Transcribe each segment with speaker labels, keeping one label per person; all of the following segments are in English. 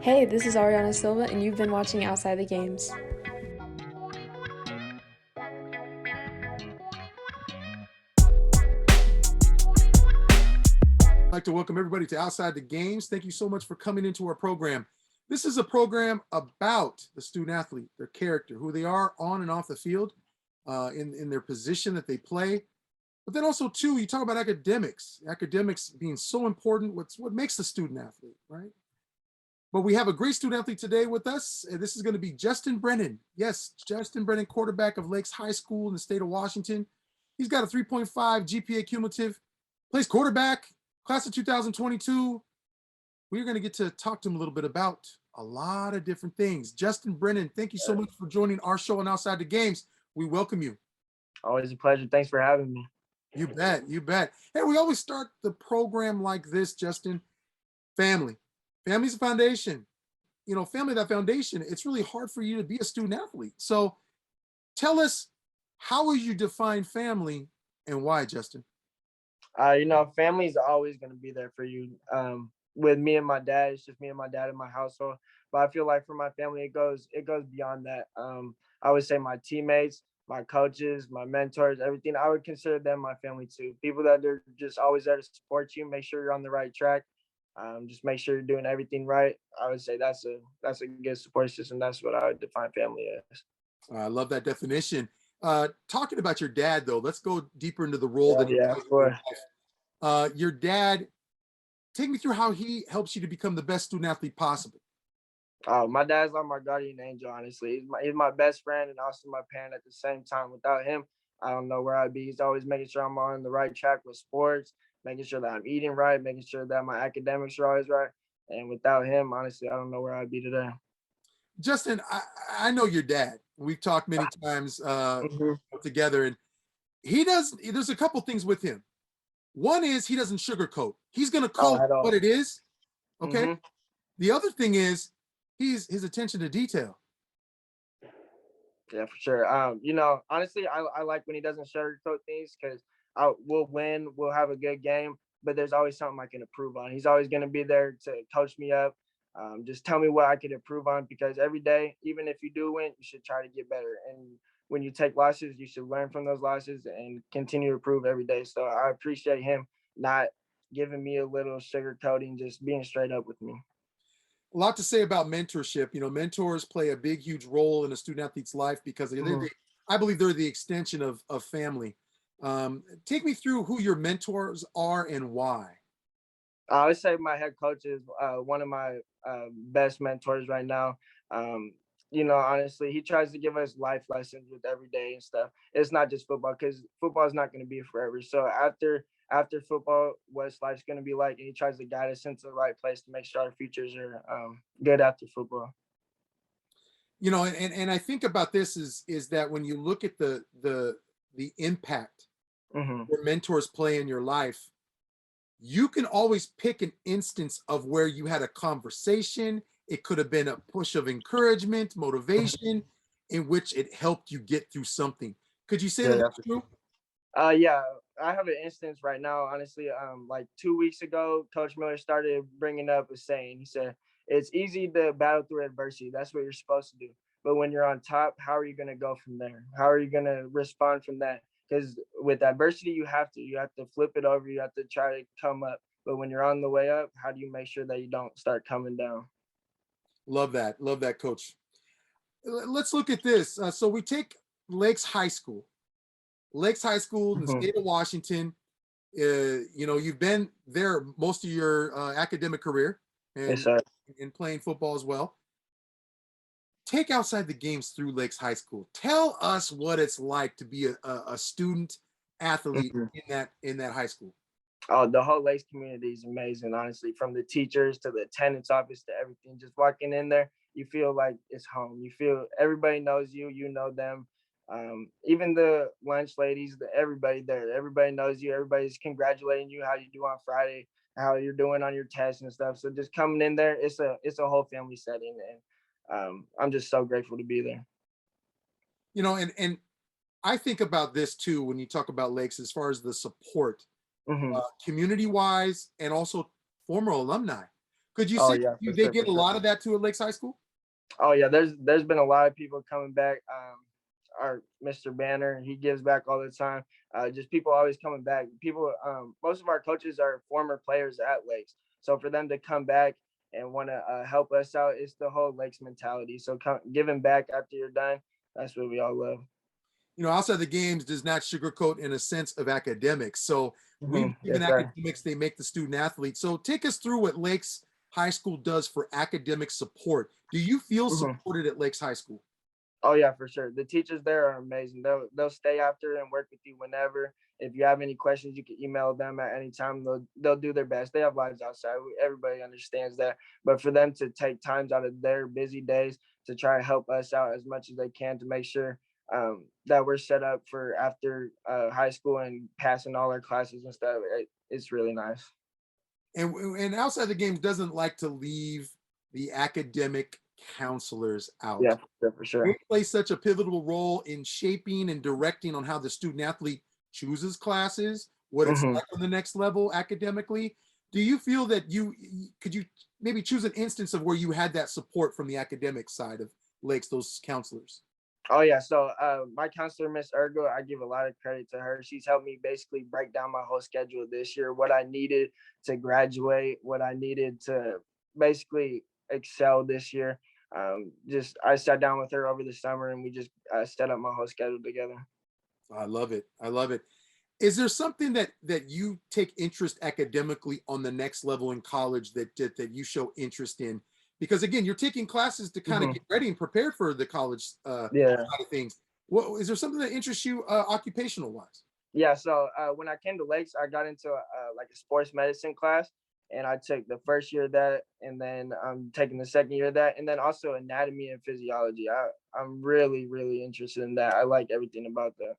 Speaker 1: Hey, this is Ariana Silva, and you've been watching Outside the Games.
Speaker 2: I'd like to welcome everybody to Outside the Games. Thank you so much for coming into our program. This is a program about the student athlete, their character, who they are on and off the field, in their position that they play. But then also, too, you talk about academics being so important. What makes the student athlete, right? But we have a great student athlete today with us. This is going to be Justin Brennan. Yes, Justin Brennan, quarterback of Lakes High School in the state of Washington. He's got a 3.5 GPA cumulative, plays quarterback, class of 2022. We're going to get to talk to him a little bit about a lot of different things. Justin Brennan, thank you so much for joining our show on Outside the Games. We welcome you.
Speaker 3: Always a pleasure. Thanks for having me.
Speaker 2: You bet. You bet. Hey, we always start the program like this, Justin. Family. Family's a foundation. You know, family, that foundation, it's really hard for you to be a student athlete. So tell us, how would you define family and why, Justin?
Speaker 3: Family is always going to be there for you. With me and my dad, it's just me and my dad in my household. But I feel like for my family, it goes beyond that. I would say my teammates, my coaches, my mentors, everything. I would consider them my family too. People that are just always there to support you, make sure you're on the right track. Just make sure you're doing everything right. I would say that's a good support system. That's what I would define family as.
Speaker 2: I love that definition. Talking about your dad, though, let's go deeper into the role that he
Speaker 3: Yeah,
Speaker 2: plays in your
Speaker 3: for
Speaker 2: life. Your dad, take me through how he helps you to become the best student athlete possible.
Speaker 3: My dad's like my guardian angel, honestly. He's my best friend and also my parent at the same time. Without him, I don't know where I'd be. He's always making sure I'm on the right track with sports, making sure that I'm eating right, making sure that my academics are always right. And without him, honestly, I don't know where I'd be today.
Speaker 2: Justin, I know your dad. We've talked many times
Speaker 3: Hmm.
Speaker 2: together, and there's a couple things with him. One is he doesn't sugarcoat. He's going to
Speaker 3: Oh,
Speaker 2: call it
Speaker 3: at
Speaker 2: what
Speaker 3: all.
Speaker 2: it is. Okay.
Speaker 3: Hmm.
Speaker 2: The other thing is his attention to detail.
Speaker 3: Yeah, for sure. Honestly, I like when he doesn't sugarcoat things because we'll win, we'll have a good game, but there's always something I can improve on. He's always going to be there to coach me up, just tell me what I could improve on because every day, even if you do win, you should try to get better. And when you take losses, you should learn from those losses and continue to improve every day. So I appreciate him not giving me a little sugarcoating, just being straight up with me.
Speaker 2: A lot to say about mentorship. You know, mentors play a big, huge role in a student athlete's life because I believe they're the extension of family. Take me through who your mentors are and why.
Speaker 3: I would say my head coach is one of my best mentors right now. Um, honestly, he tries to give us life lessons with every day and stuff. It's not just football because football is not going to be forever. So after football, what's life's going to be like, and he tries to guide us into the right place to make sure our futures are good after football.
Speaker 2: You know, and I think about this is that when you look at the impact
Speaker 3: Hmm.
Speaker 2: your mentors play in your life, you can always pick an instance of where you had a conversation. It could have been a push of encouragement, motivation, in which it helped you get through something. Could you say
Speaker 3: Yeah,
Speaker 2: that
Speaker 3: that's
Speaker 2: that's true?
Speaker 3: Yeah, I have an instance right now. Honestly, like 2 weeks ago, Coach Miller started bringing up a saying. He said, "It's easy to battle through adversity. That's what you're supposed to do. But when you're on top, how are you going to go from there? How are you going to respond from that? Because with adversity, you have to flip it over. You have to try to come up. But when you're on the way up, how do you make sure that you don't start coming down?"
Speaker 2: Love that. Love that, coach. Let's look at this. So we take Lakes High School. Lakes High School in the
Speaker 3: Mhm.
Speaker 2: state of Washington. You know, you've been there most of your academic career
Speaker 3: Yes,
Speaker 2: and
Speaker 3: sir.
Speaker 2: playing football as well. Take Outside the Games through Lakes High School. Tell us what it's like to be a student athlete
Speaker 3: Mhm.
Speaker 2: in that high school.
Speaker 3: Oh, the whole Lace community is amazing, honestly. From the teachers to the attendance office to everything. Just walking in there, you feel like it's home. You feel everybody knows you, you know them. Even the lunch ladies, everybody there, everybody knows you. Everybody's congratulating you how you do on Friday, how you're doing on your tests and stuff. So just coming in there, it's a whole family setting, and I'm just so grateful to be there.
Speaker 2: You know, and I think about this too when you talk about Lakes as far as the support,
Speaker 3: Hmm.
Speaker 2: community wise, and also former alumni. Could you
Speaker 3: Oh
Speaker 2: say
Speaker 3: yeah, for
Speaker 2: they
Speaker 3: sure,
Speaker 2: get
Speaker 3: for
Speaker 2: a
Speaker 3: sure.
Speaker 2: lot of that too at Lakes High School?
Speaker 3: Oh yeah, there's been a lot of people coming back. Our Mr. Banner, he gives back all the time. Just people always coming back. People, most of our coaches are former players at Lakes, so for them to come back and want to help us out, it's the whole Lakes mentality. So giving back after you're done, that's what we all love.
Speaker 2: You know, outside the games does not sugarcoat in a sense of academics. So we believe in
Speaker 3: Yes, sir.
Speaker 2: academics, they make the student athlete. So take us through what Lakes High School does for academic support. Do you feel
Speaker 3: Mhm.
Speaker 2: supported at Lakes High School?
Speaker 3: Oh yeah, for sure. The teachers there are amazing. They'll stay after and work with you whenever. If you have any questions, you can email them at any time. They'll do their best. They have lives outside. Everybody understands that. But for them to take times out of their busy days to try to help us out as much as they can to make sure that we're set up for after high school and passing all our classes and stuff, it's really nice.
Speaker 2: And outside the games doesn't like to leave the academic counselors out.
Speaker 3: Yeah, for sure, for
Speaker 2: They
Speaker 3: sure.
Speaker 2: play such a pivotal role in shaping and directing on how the student athlete chooses classes, what it's
Speaker 3: Hmm.
Speaker 2: like on the next level academically. Do you feel that could you maybe choose an instance of where you had that support from the academic side of Lakes, those counselors?
Speaker 3: Oh yeah, so my counselor, Miss Ergo, I give a lot of credit to her. She's helped me basically break down my whole schedule this year, what I needed to graduate, what I needed to basically excel this year. Just I sat down with her over the summer and we just set up my whole schedule together.
Speaker 2: I love it. I love it. Is there something that you take interest academically on the next level in college that you show interest in? Because again, you're taking classes to kind of
Speaker 3: Hmm.
Speaker 2: get ready and prepare for the college
Speaker 3: Yeah.
Speaker 2: side of things. What is there something that interests you occupational wise?
Speaker 3: Yeah, so when I came to Lakes, I got into like a sports medicine class, and I took the first year of that, and then I'm taking the second year of that, and then also anatomy and physiology. I'm really interested in that. I like everything about that.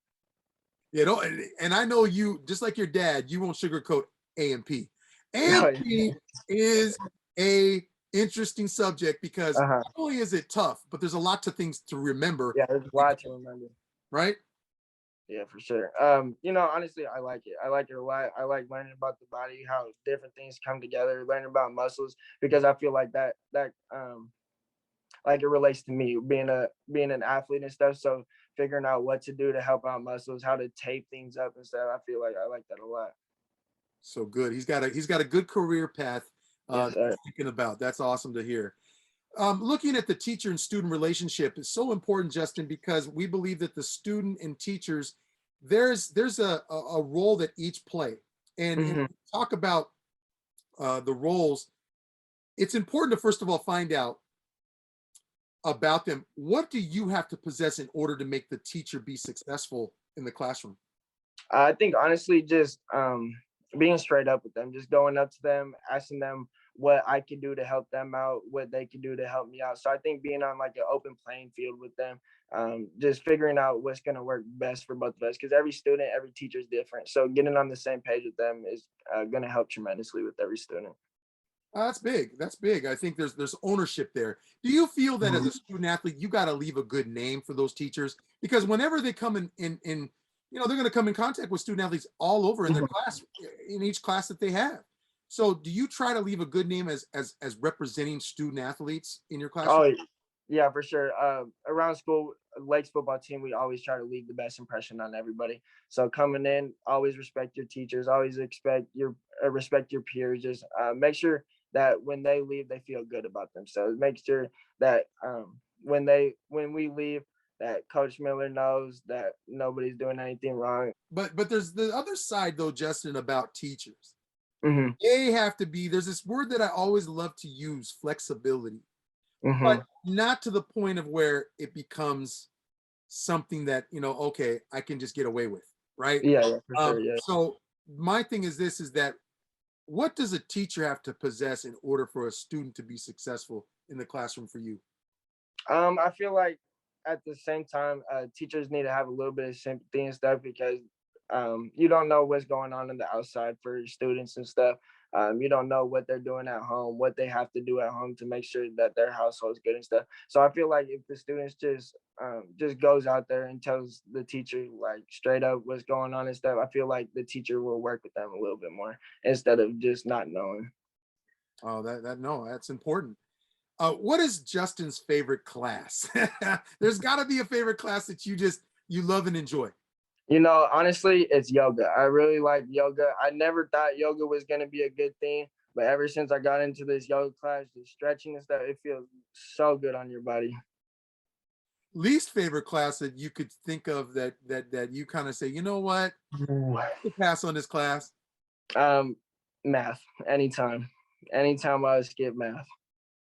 Speaker 2: You know, and I know you just like your dad. You won't sugarcoat A and P. A and
Speaker 3: Oh, yeah.
Speaker 2: P is a interesting subject because
Speaker 3: Uh-huh.
Speaker 2: not only is it tough, but there's a lot of things to remember,
Speaker 3: Yeah, there's a lot to remember.
Speaker 2: right?
Speaker 3: Yeah, for sure. Honestly, I like it. I like it a lot. I like learning about the body, how different things come together, learning about muscles, because I feel like that like it relates to me being an athlete and stuff. So figuring out what to do to help out muscles, how to tape things up and stuff. I feel like I like that a lot.
Speaker 2: So good. He's got a good career path
Speaker 3: Yes, sir.
Speaker 2: thinking about. That's awesome to hear. Looking at the teacher and student relationship is so important, Justin, because we believe that the student and teachers, there's a role that each play. And when
Speaker 3: Hmm.
Speaker 2: we talk about the roles, it's important to first of all find out about them. What do you have to possess in order to make the teacher be successful in the classroom?
Speaker 3: I think honestly, just being straight up with them, just going up to them, asking them what I can do to help them out, what they can do to help me out. So I think being on like an open playing field with them, just figuring out what's going to work best for both of us, because every student, every teacher is different. So getting on the same page with them is going to help tremendously with every student.
Speaker 2: That's big. That's big. I think there's ownership there. Do you feel that as a
Speaker 3: Mhm.
Speaker 2: student athlete, you got to leave a good name for those teachers? Because whenever they come they're going to come in contact with student athletes all over in their class, in each class that they have. So do you try to leave a good name as representing student athletes in your classroom?
Speaker 3: Oh, yeah, for sure. Around school, Lakes football team, we always try to leave the best impression on everybody. So coming in, always respect your teachers, always respect your peers. Just make sure that when they leave, they feel good about themselves. Make sure that when we leave, that Coach Miller knows that nobody's doing anything wrong.
Speaker 2: But there's the other side though, Justin, about teachers.
Speaker 3: Hmm.
Speaker 2: They have to be, there's this word that I always love to use, flexibility, but
Speaker 3: Hmm.
Speaker 2: not to the point of where it becomes something that, okay, I can just get away with, right?
Speaker 3: Yeah, yeah, for sure. Yeah.
Speaker 2: So my thing is this, is that what does a teacher have to possess in order for a student to be successful in the classroom for you?
Speaker 3: I feel like at the same time, teachers need to have a little bit of sympathy and stuff, because you don't know what's going on the outside for your students and stuff. You don't know what they're doing at home, what they have to do at home to make sure that their household is good and stuff. So I feel like if the students just goes out there and tells the teacher like straight up what's going on and stuff, I feel like the teacher will work with them a little bit more instead of just not knowing.
Speaker 2: Oh, no, that's important. What is Justin's favorite class? There's got to be a favorite class that you love and enjoy.
Speaker 3: Honestly, it's yoga. I really like yoga. I never thought yoga was going to be a good thing, but ever since I got into this yoga class, the stretching and stuff, it feels so good on your body.
Speaker 2: Least favorite class that you could think of that you kind of say, you know what,
Speaker 3: Ooh.
Speaker 2: we'll pass on this class.
Speaker 3: Um, Math. Anytime I skip math.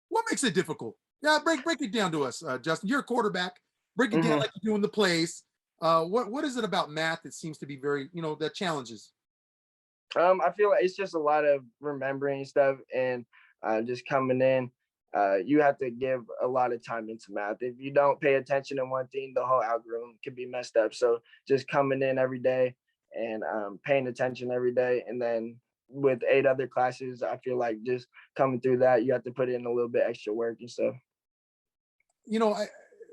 Speaker 2: What makes it difficult? Yeah, break it down to us, Justin. You're a quarterback. Break it down
Speaker 3: Mhm.
Speaker 2: like you do in the plays. What is it about math that seems to be very, that challenges?
Speaker 3: I feel like it's just a lot of remembering stuff and just coming in. You have to give a lot of time into math. If you don't pay attention to one thing, the whole algorithm can be messed up. So just coming in every day and paying attention every day. And then with 8 other classes, I feel like just coming through that, you have to put in a little bit extra work and stuff.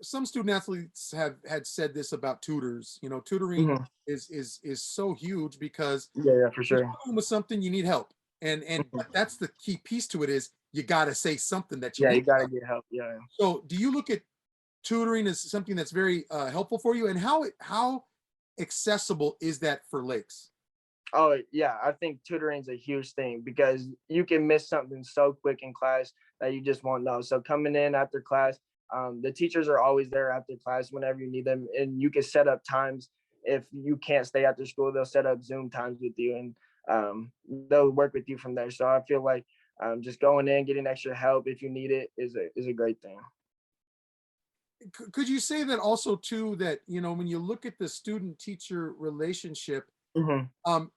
Speaker 2: Some student athletes have had said this about tutors. Tutoring
Speaker 3: Mhm.
Speaker 2: is so huge because
Speaker 3: Yeah, for
Speaker 2: you're
Speaker 3: sure.
Speaker 2: struggling with something, you need help, and
Speaker 3: Mhm.
Speaker 2: that's the key piece to it is you got to say something that you
Speaker 3: Yeah,
Speaker 2: need
Speaker 3: you got to
Speaker 2: help.
Speaker 3: get help. Yeah.
Speaker 2: So, do you look at tutoring as something that's very helpful for you, and how accessible is that for Lakes?
Speaker 3: Oh yeah, I think tutoring is a huge thing because you can miss something so quick in class that you just won't know. So coming in after class, the teachers are always there after class whenever you need them, and you can set up times. If you can't stay after school, they'll set up Zoom times with you, and they'll work with you from there. So I feel like just going in, getting extra help if you need it is a great thing.
Speaker 2: Could you say that also too, that when you look at the student teacher relationship,
Speaker 3: Hmm.
Speaker 2: um,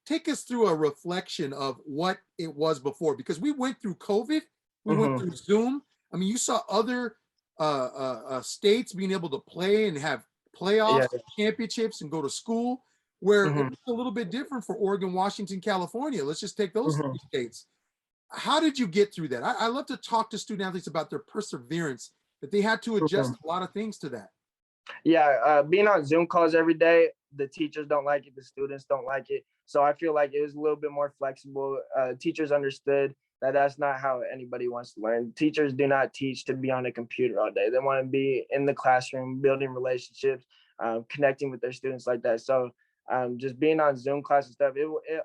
Speaker 2: take us through a reflection of what it was before, because we went through COVID, we went
Speaker 3: Hmm.
Speaker 2: through Zoom. I mean, you saw other states being able to play and have playoffs,
Speaker 3: Yeah.
Speaker 2: championships, and go to school, where it
Speaker 3: Hmm.
Speaker 2: was a little bit different for Oregon, Washington, California. Let's just take those
Speaker 3: Hmm.
Speaker 2: three states. How did you get through that? I love to talk to student athletes about their perseverance, that they had to adjust a lot of things to that.
Speaker 3: Yeah, being on Zoom calls every day, the teachers don't like it, the students don't like it. So I feel like it was a little bit more flexible. Teachers understood that that's not how anybody wants to learn. Teachers do not teach to be on a computer all day. They want to be in the classroom, building relationships, connecting with their students like that. So just being on Zoom class and stuff,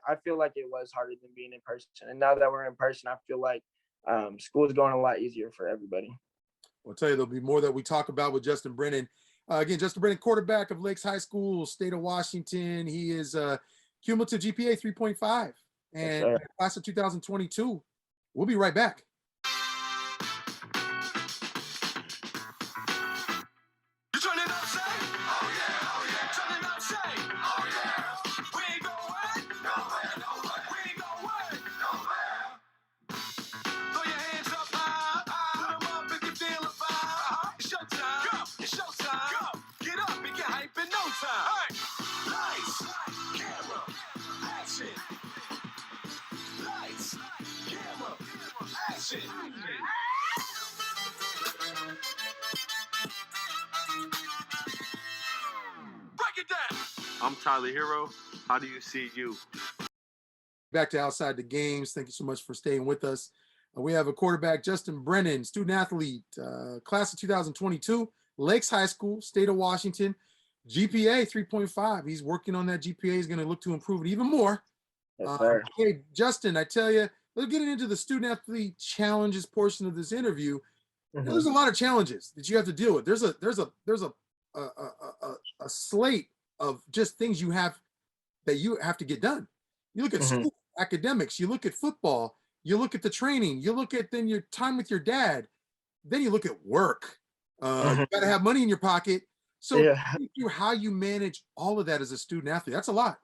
Speaker 3: I feel like it was harder than being in person. And now that we're in person, I feel like school is going a lot easier for everybody.
Speaker 2: I'll tell you, there'll be more that we talk about with Justin Brennan. Again, Justin Brennan, quarterback of Lakes High School, state of Washington. He is cumulative GPA 3.5
Speaker 3: Yes,
Speaker 2: and
Speaker 3: sir.
Speaker 2: class of 2022. We'll be right back. You turning up, say? Oh yeah, oh yeah. Turning up, say? Oh yeah. We ain't going nowhere, nowhere. We ain't going nowhere. Throw your hands up high, put them up if you feel a vibe. It's showtime, go. It's showtime, go. Get up and get hype in no time. Hey. Lights, camera, action. Lights, camera, action. Break it down.
Speaker 4: I'm Tyler Hero. How do you see you?
Speaker 2: Back to Outside the Games. Thank you so much for staying with us. We have a quarterback, Justin Brennan, student athlete, class of 2022, Lakes High School, state of Washington, GPA 3.5. He's working on that GPA. He's going to look to improve it even more.
Speaker 3: Yes, sir.
Speaker 2: Hey, Justin, I tell you, let's get into the student athlete challenges portion of this interview. There's a lot of challenges that you have to deal with. There's a slate of just things that you have to get done. You look at
Speaker 3: Mm-hmm.
Speaker 2: school, academics, you look at football, you look at the training, you look at then your time with your dad, then you look at work.
Speaker 3: Mm-hmm.
Speaker 2: You got to have money in your pocket. So
Speaker 3: Yeah.
Speaker 2: think through how you manage all of that as a student athlete. That's a lot.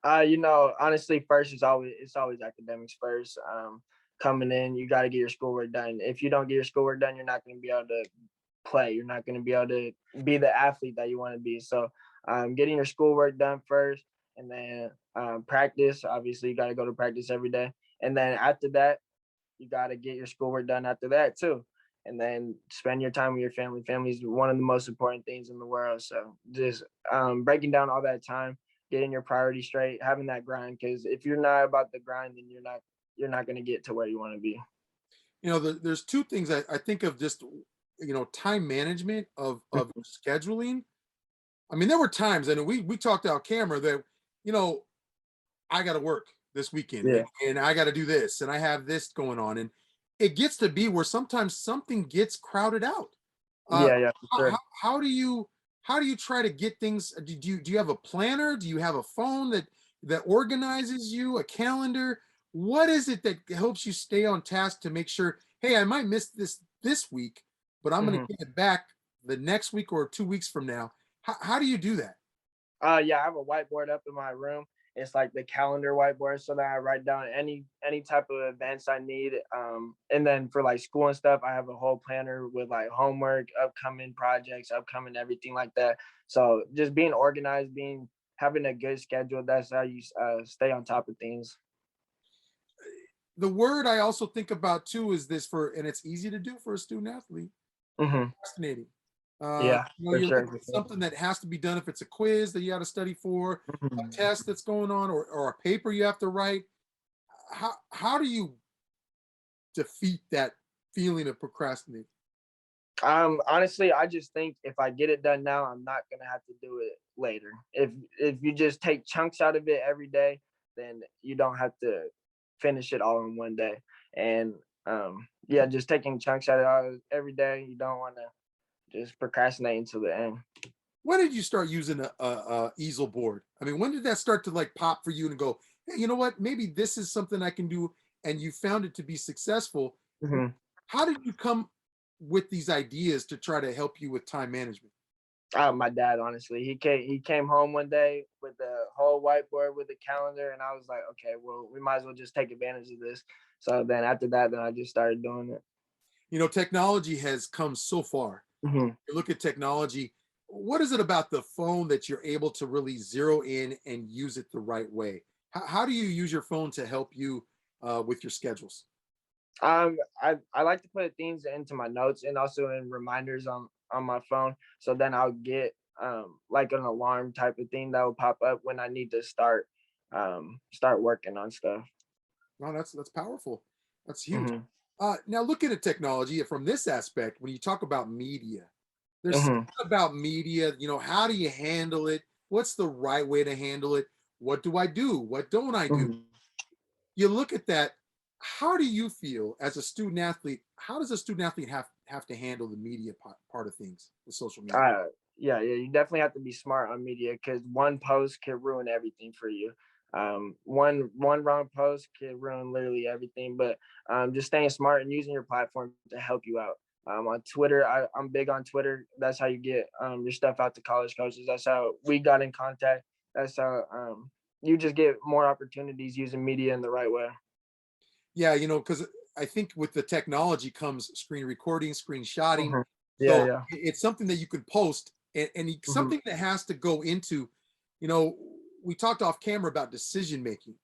Speaker 3: Honestly, first it's always academics first. Coming in, you got to get your schoolwork done. If you don't get your schoolwork done, you're not going to be able to play. You're not going to be able to be the athlete that you want to be. So, getting your schoolwork done first, and then practice. Obviously, you got to go to practice every day, and then after that, you got to get your schoolwork done after that too. And then spend your time with your family. Family is one of the most important things in the world. So just breaking down all that time, getting your priorities straight, having that grind. Because if you're not about the grind, then you're not going to get to where you want to be.
Speaker 2: There's two things I think of, just time management of scheduling. I mean, there were times, and we talked out camera that I got to work this weekend,
Speaker 3: Yeah.
Speaker 2: and I got to do this, and I have this going on, and it gets to be where sometimes something gets crowded out.
Speaker 3: Yeah, for
Speaker 2: how,
Speaker 3: sure.
Speaker 2: how do you try to get things? Do you have a planner? Do you have a phone that organizes you, a calendar? What is it that helps you stay on task to make sure, hey, I might miss this week, but I'm going to get it back the next week or 2 weeks from now? How do you do that?
Speaker 3: Yeah, I have a whiteboard up in my room. It's like the calendar whiteboard, so that I write down any type of events I need. And then for like school and stuff, I have a whole planner with like homework, upcoming projects, upcoming everything like that. So just being organized, having a good schedule, that's how you stay on top of things.
Speaker 2: The word I also think about too is this, and it's easy to do for a student athlete, procrastinating.
Speaker 3: Yeah, for
Speaker 2: You're
Speaker 3: sure.
Speaker 2: looking at something that has to be done. If it's a quiz that you got to study for, a test that's going on, or a paper you have to write, how do you defeat that feeling of procrastinating?
Speaker 3: Honestly, I just think if I get it done now, I'm not gonna have to do it later. If you just take chunks out of it every day, then you don't have to finish it all in one day. And yeah, just taking chunks out of it every day, you don't want to just procrastinate until the end.
Speaker 2: When did you start using a easel board? I mean, when did that start to like pop for you and go, hey, you know what? Maybe this is something I can do, and you found it to be successful. How did you come with these ideas to try to help you with time management?
Speaker 3: My dad, honestly, he came home one day with the whole whiteboard with the calendar, and I was like, okay, well, we might as well just take advantage of this. So then after that, then I just started doing it.
Speaker 2: Technology has come so far. You look at technology. What is it about the phone that you're able to really zero in and use it the right way? How do you use your phone to help you with your schedules?
Speaker 3: I like to put things into my notes and also in reminders on my phone. So then I'll get like an alarm type of thing that will pop up when I need to start working on stuff.
Speaker 2: Wow, that's powerful. That's huge. Now looking at technology from this aspect, when you talk about media, there's something about media, how do you handle it? What's the right way to handle it? What do I do? What don't I do? You look at that. How do you feel as a student athlete? How does a student athlete have to handle the media part of things with social media?
Speaker 3: Yeah, you definitely have to be smart on media, because one post can ruin everything for you. One wrong post can ruin literally everything. But just staying smart and using your platform to help you out. On Twitter, I'm big on Twitter. That's how you get your stuff out to college coaches. That's how we got in contact. That's how you just get more opportunities using media in the right way.
Speaker 2: Yeah, because I think with the technology comes screen recording, screenshotting. So
Speaker 3: Yeah.
Speaker 2: it's something that you can post, and something that has to go into, you know, we talked off camera about decision making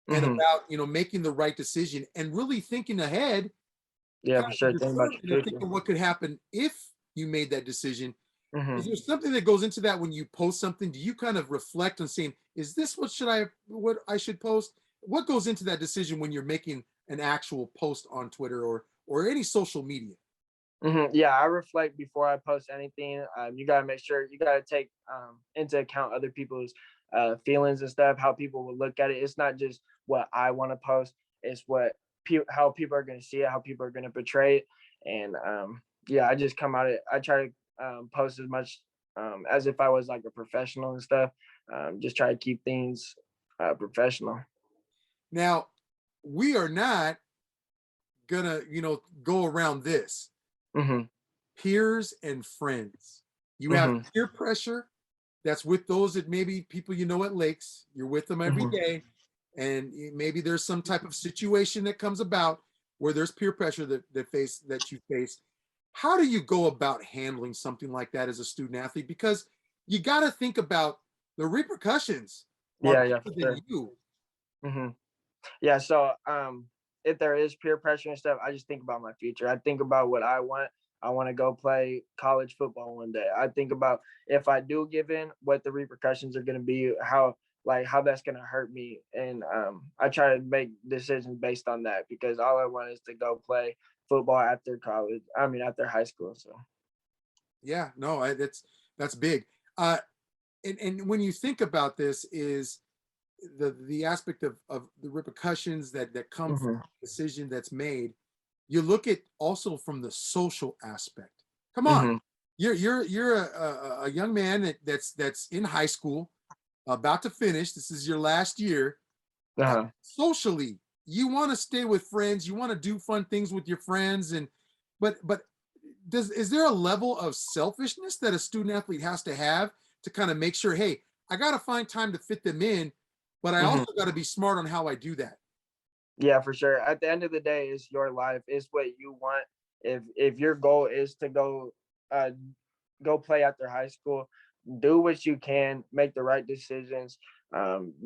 Speaker 2: and about, making the right decision and really thinking ahead,
Speaker 3: Yeah,
Speaker 2: kind
Speaker 3: for
Speaker 2: of
Speaker 3: sure. Think about
Speaker 2: determine
Speaker 3: your
Speaker 2: and
Speaker 3: future.
Speaker 2: thinking what could happen if you made that decision. Is
Speaker 3: Mm-hmm.
Speaker 2: there something that goes into that when you post something? Do you kind of reflect on saying, is this what I should post? What goes into that decision when you're making an actual post on Twitter or any social media?
Speaker 3: Yeah, I reflect before I post anything. You gotta make sure you gotta take into account other people's feelings and stuff, how people will look at it. It's not just what I want to post; it's how people are gonna see it, how people are gonna portray it. And yeah, I just come out it. I try to post as much as if I was like a professional and stuff. Just try to keep things professional.
Speaker 2: Now, we are not gonna, go around this.
Speaker 3: hmm
Speaker 2: Peers and friends. You have
Speaker 3: hmm
Speaker 2: peer pressure that's with those that maybe people at lakes. You're with them every day, and maybe there's some type of situation that comes about where there's peer pressure that you face. How do you go about handling something like that as a student athlete? Because you got to think about the repercussions are
Speaker 3: Yeah, for
Speaker 2: bigger than
Speaker 3: sure.
Speaker 2: you.
Speaker 3: hmm Yeah, so if there is peer pressure and stuff, I just think about my future. I think about what I want. I want to go play college football one day. I think about if I do give in, what the repercussions are going to be, how like how that's gonna hurt me. And I try to make decisions based on that because all I want is to go play football after college. I mean after high school. So
Speaker 2: Yeah, no, that's big. Uh, and when you think about this, is the aspect of the repercussions that come from
Speaker 3: hmm
Speaker 2: the decision that's made. You look at also from the social aspect. Come on,
Speaker 3: hmm
Speaker 2: you're a young man that's in high school, about to finish. This is your last year.
Speaker 3: uh-huh.
Speaker 2: Socially, you want to stay with friends. You want to do fun things with your friends, and but is there a level of selfishness that a student athlete has to have to kind of make sure, hey, I got to find time to fit them in, but I
Speaker 3: hmm
Speaker 2: also got to be smart on how I do that.
Speaker 3: Yeah, for sure. At the end of the day, it's your life. It's what you want. If your goal is to uh go play after high school, do what you can, make the right decisions,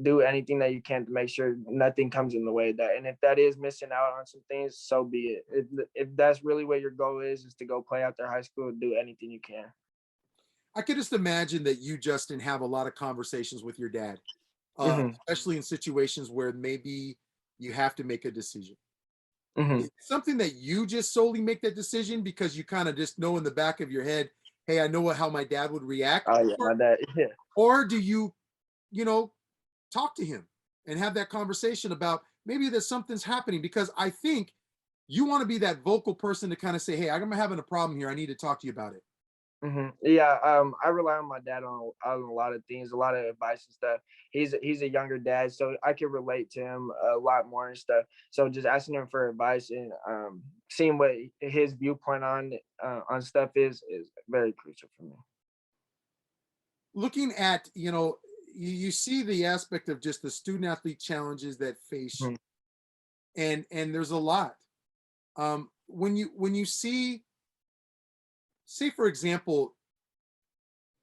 Speaker 3: do anything that you can to make sure nothing comes in the way of that. And if that is missing out on some things, so be it. If that's really what your goal is to go play after high school, do anything you can.
Speaker 2: I could just imagine that you, Justin, have a lot of conversations with your dad,
Speaker 3: hmm
Speaker 2: especially in situations where maybe you have to make a decision. Is
Speaker 3: hmm
Speaker 2: it something that you just solely make that decision because you kind of just know in the back of your head, hey, I know how my dad would react?
Speaker 3: Oh yeah, my dad. Yeah.
Speaker 2: Or do you, you know, talk to him and have that conversation about maybe that something's happening? Because I think you want to be that vocal person to kind of say, hey, I'm having a problem here. I need to talk to you about it.
Speaker 3: Yeah, I rely on my dad on a lot of things, a lot of advice and stuff. He's a younger dad, so I can relate to him a lot more and stuff. So just asking him for advice and seeing what his viewpoint on stuff is very crucial for me.
Speaker 2: Looking at, you see the aspect of just the student athlete challenges that face you,
Speaker 3: Mhm,
Speaker 2: and there's a lot. When you see, say for example,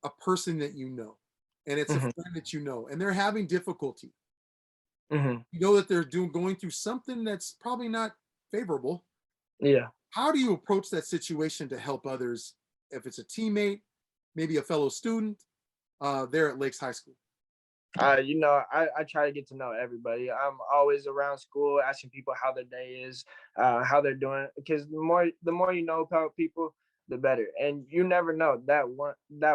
Speaker 2: a person that you know, and it's a
Speaker 3: mhm,
Speaker 2: friend that you know, and they're having difficulty,
Speaker 3: mhm.
Speaker 2: you know that they're going through something that's probably not favorable.
Speaker 3: Yeah.
Speaker 2: How do you approach that situation to help others? If it's a teammate, maybe a fellow student, there at Lakes High School.
Speaker 3: I try to get to know everybody. I'm always around school asking people how their day is, how they're doing, because the more you know about people, the better. And you never know that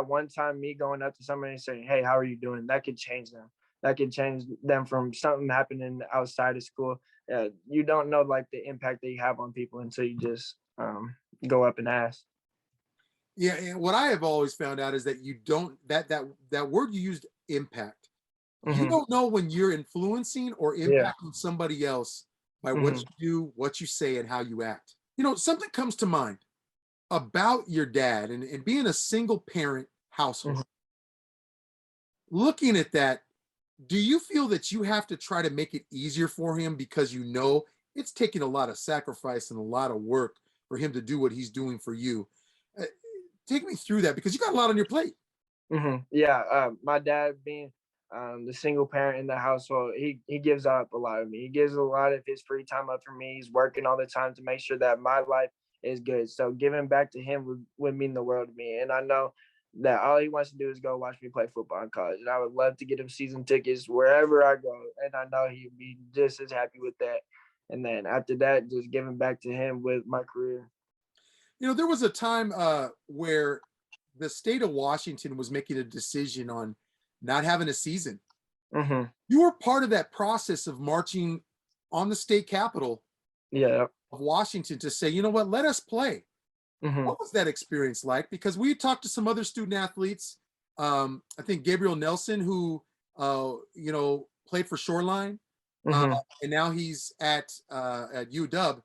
Speaker 3: one time me going up to somebody and saying, "Hey, how are you doing?" That could change them. That could change them from something happening outside of school. You don't know like the impact that you have on people until you just go up and ask.
Speaker 2: Yeah, and what I have always found out is that you don't that word you used, impact. You
Speaker 3: hmm
Speaker 2: don't know when you're influencing or
Speaker 3: Yeah.
Speaker 2: impacting somebody else by what
Speaker 3: hmm
Speaker 2: you do, what you say, and how you act. Something comes to mind about your dad and being a single parent household.
Speaker 3: hmm
Speaker 2: Looking at that, do you feel that you have to try to make it easier for him because it's taking a lot of sacrifice and a lot of work for him to do what he's doing for you? Uh, Take me through that because you got a lot on your plate.
Speaker 3: Yeah, my dad being the single parent in the household, he gives up a lot of me. He gives a lot of his free time up for me. He's working all the time to make sure that my life is good. So giving back to him would mean the world to me. And I know that all he wants to do is go watch me play football in college. And I would love to get him season tickets wherever I go. And I know he'd be just as happy with that. And then after that, just giving back to him with my career.
Speaker 2: There was a time where the state of Washington was making a decision on not having a season.
Speaker 3: hmm
Speaker 2: You were part of that process of marching on the state capitol
Speaker 3: Yeah.
Speaker 2: of Washington to say, you know what, let us play.
Speaker 3: hmm
Speaker 2: What was that experience like? Because we talked to some other student athletes. I think Gabriel Nelson, who played for Shoreline, uh,
Speaker 3: hmm
Speaker 2: and now he's at UW.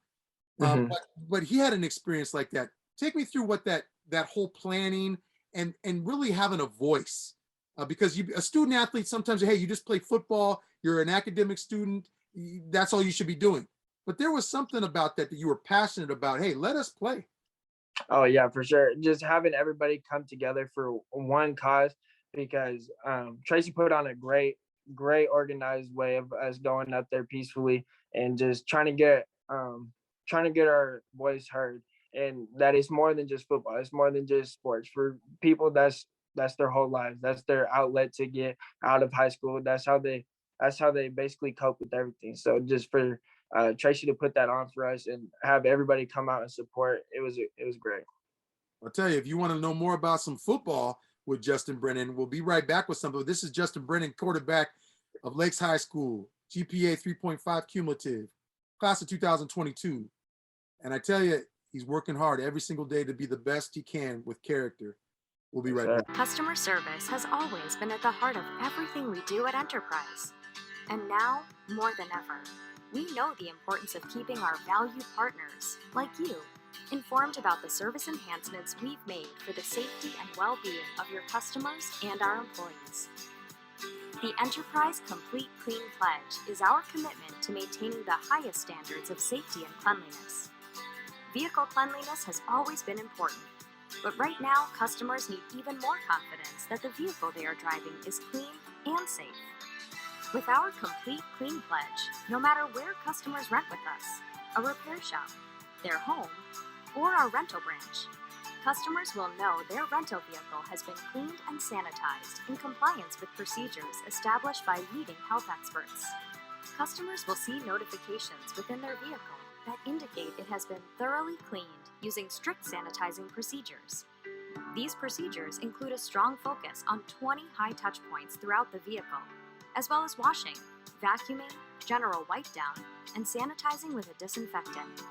Speaker 3: hmm
Speaker 2: But he had an experience like that. Take me through what that whole planning and really having a voice, because a student athlete sometimes, hey, you just play football, you're an academic student, that's all you should be doing. But there was something about that you were passionate about. Hey, let us play.
Speaker 3: Oh yeah, for sure. Just having everybody come together for one cause because Tracy put on a great organized way of us going up there peacefully and just trying to get our voice heard. And that is more than just football. It's more than just sports. For people That's their whole lives. That's their outlet to get out of high school. That's how they basically cope with everything. So just for Tracy to put that on for us and have everybody come out and support, it was great.
Speaker 2: I'll tell you, if you want to know more about some football with Justin Brennan, we'll be right back with something. This is Justin Brennan, quarterback of Lakes High School, GPA 3.5 cumulative, class of 2022. And I tell you, he's working hard every single day to be the best he can with character. We'll be right back.
Speaker 5: Customer service has always been at the heart of everything we do at Enterprise. And now, more than ever, we know the importance of keeping our valued partners, like you, informed about the service enhancements we've made for the safety and well-being of your customers and our employees. The Enterprise Complete Clean Pledge is our commitment to maintaining the highest standards of safety and cleanliness. Vehicle cleanliness has always been important, but right now customers need even more confidence that the vehicle they are driving is clean and safe. With our Complete Clean Pledge, no matter where customers rent with us, a repair shop, their home, or our rental branch, customers will know their rental vehicle has been cleaned and sanitized in compliance with procedures established by leading health experts. Customers will see notifications within their vehicle that indicate it has been thoroughly cleaned using strict sanitizing procedures. These procedures include a strong focus on 20 high touch points throughout the vehicle, as well as washing, vacuuming, general wipe down, and sanitizing with a disinfectant.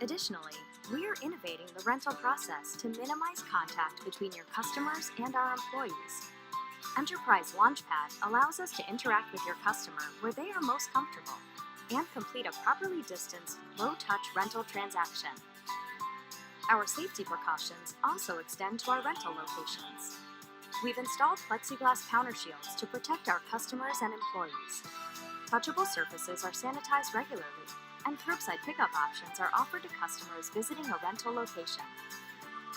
Speaker 5: Additionally, we are innovating the rental process to minimize contact between your customers and our employees. Enterprise Launchpad allows us to interact with your customer where they are most comfortable and complete a properly distanced, low-touch rental transaction. Our safety precautions also extend to our rental locations. We've installed plexiglass counter shields to protect our customers and employees. Touchable surfaces are sanitized regularly, and curbside pickup options are offered to customers visiting a rental location.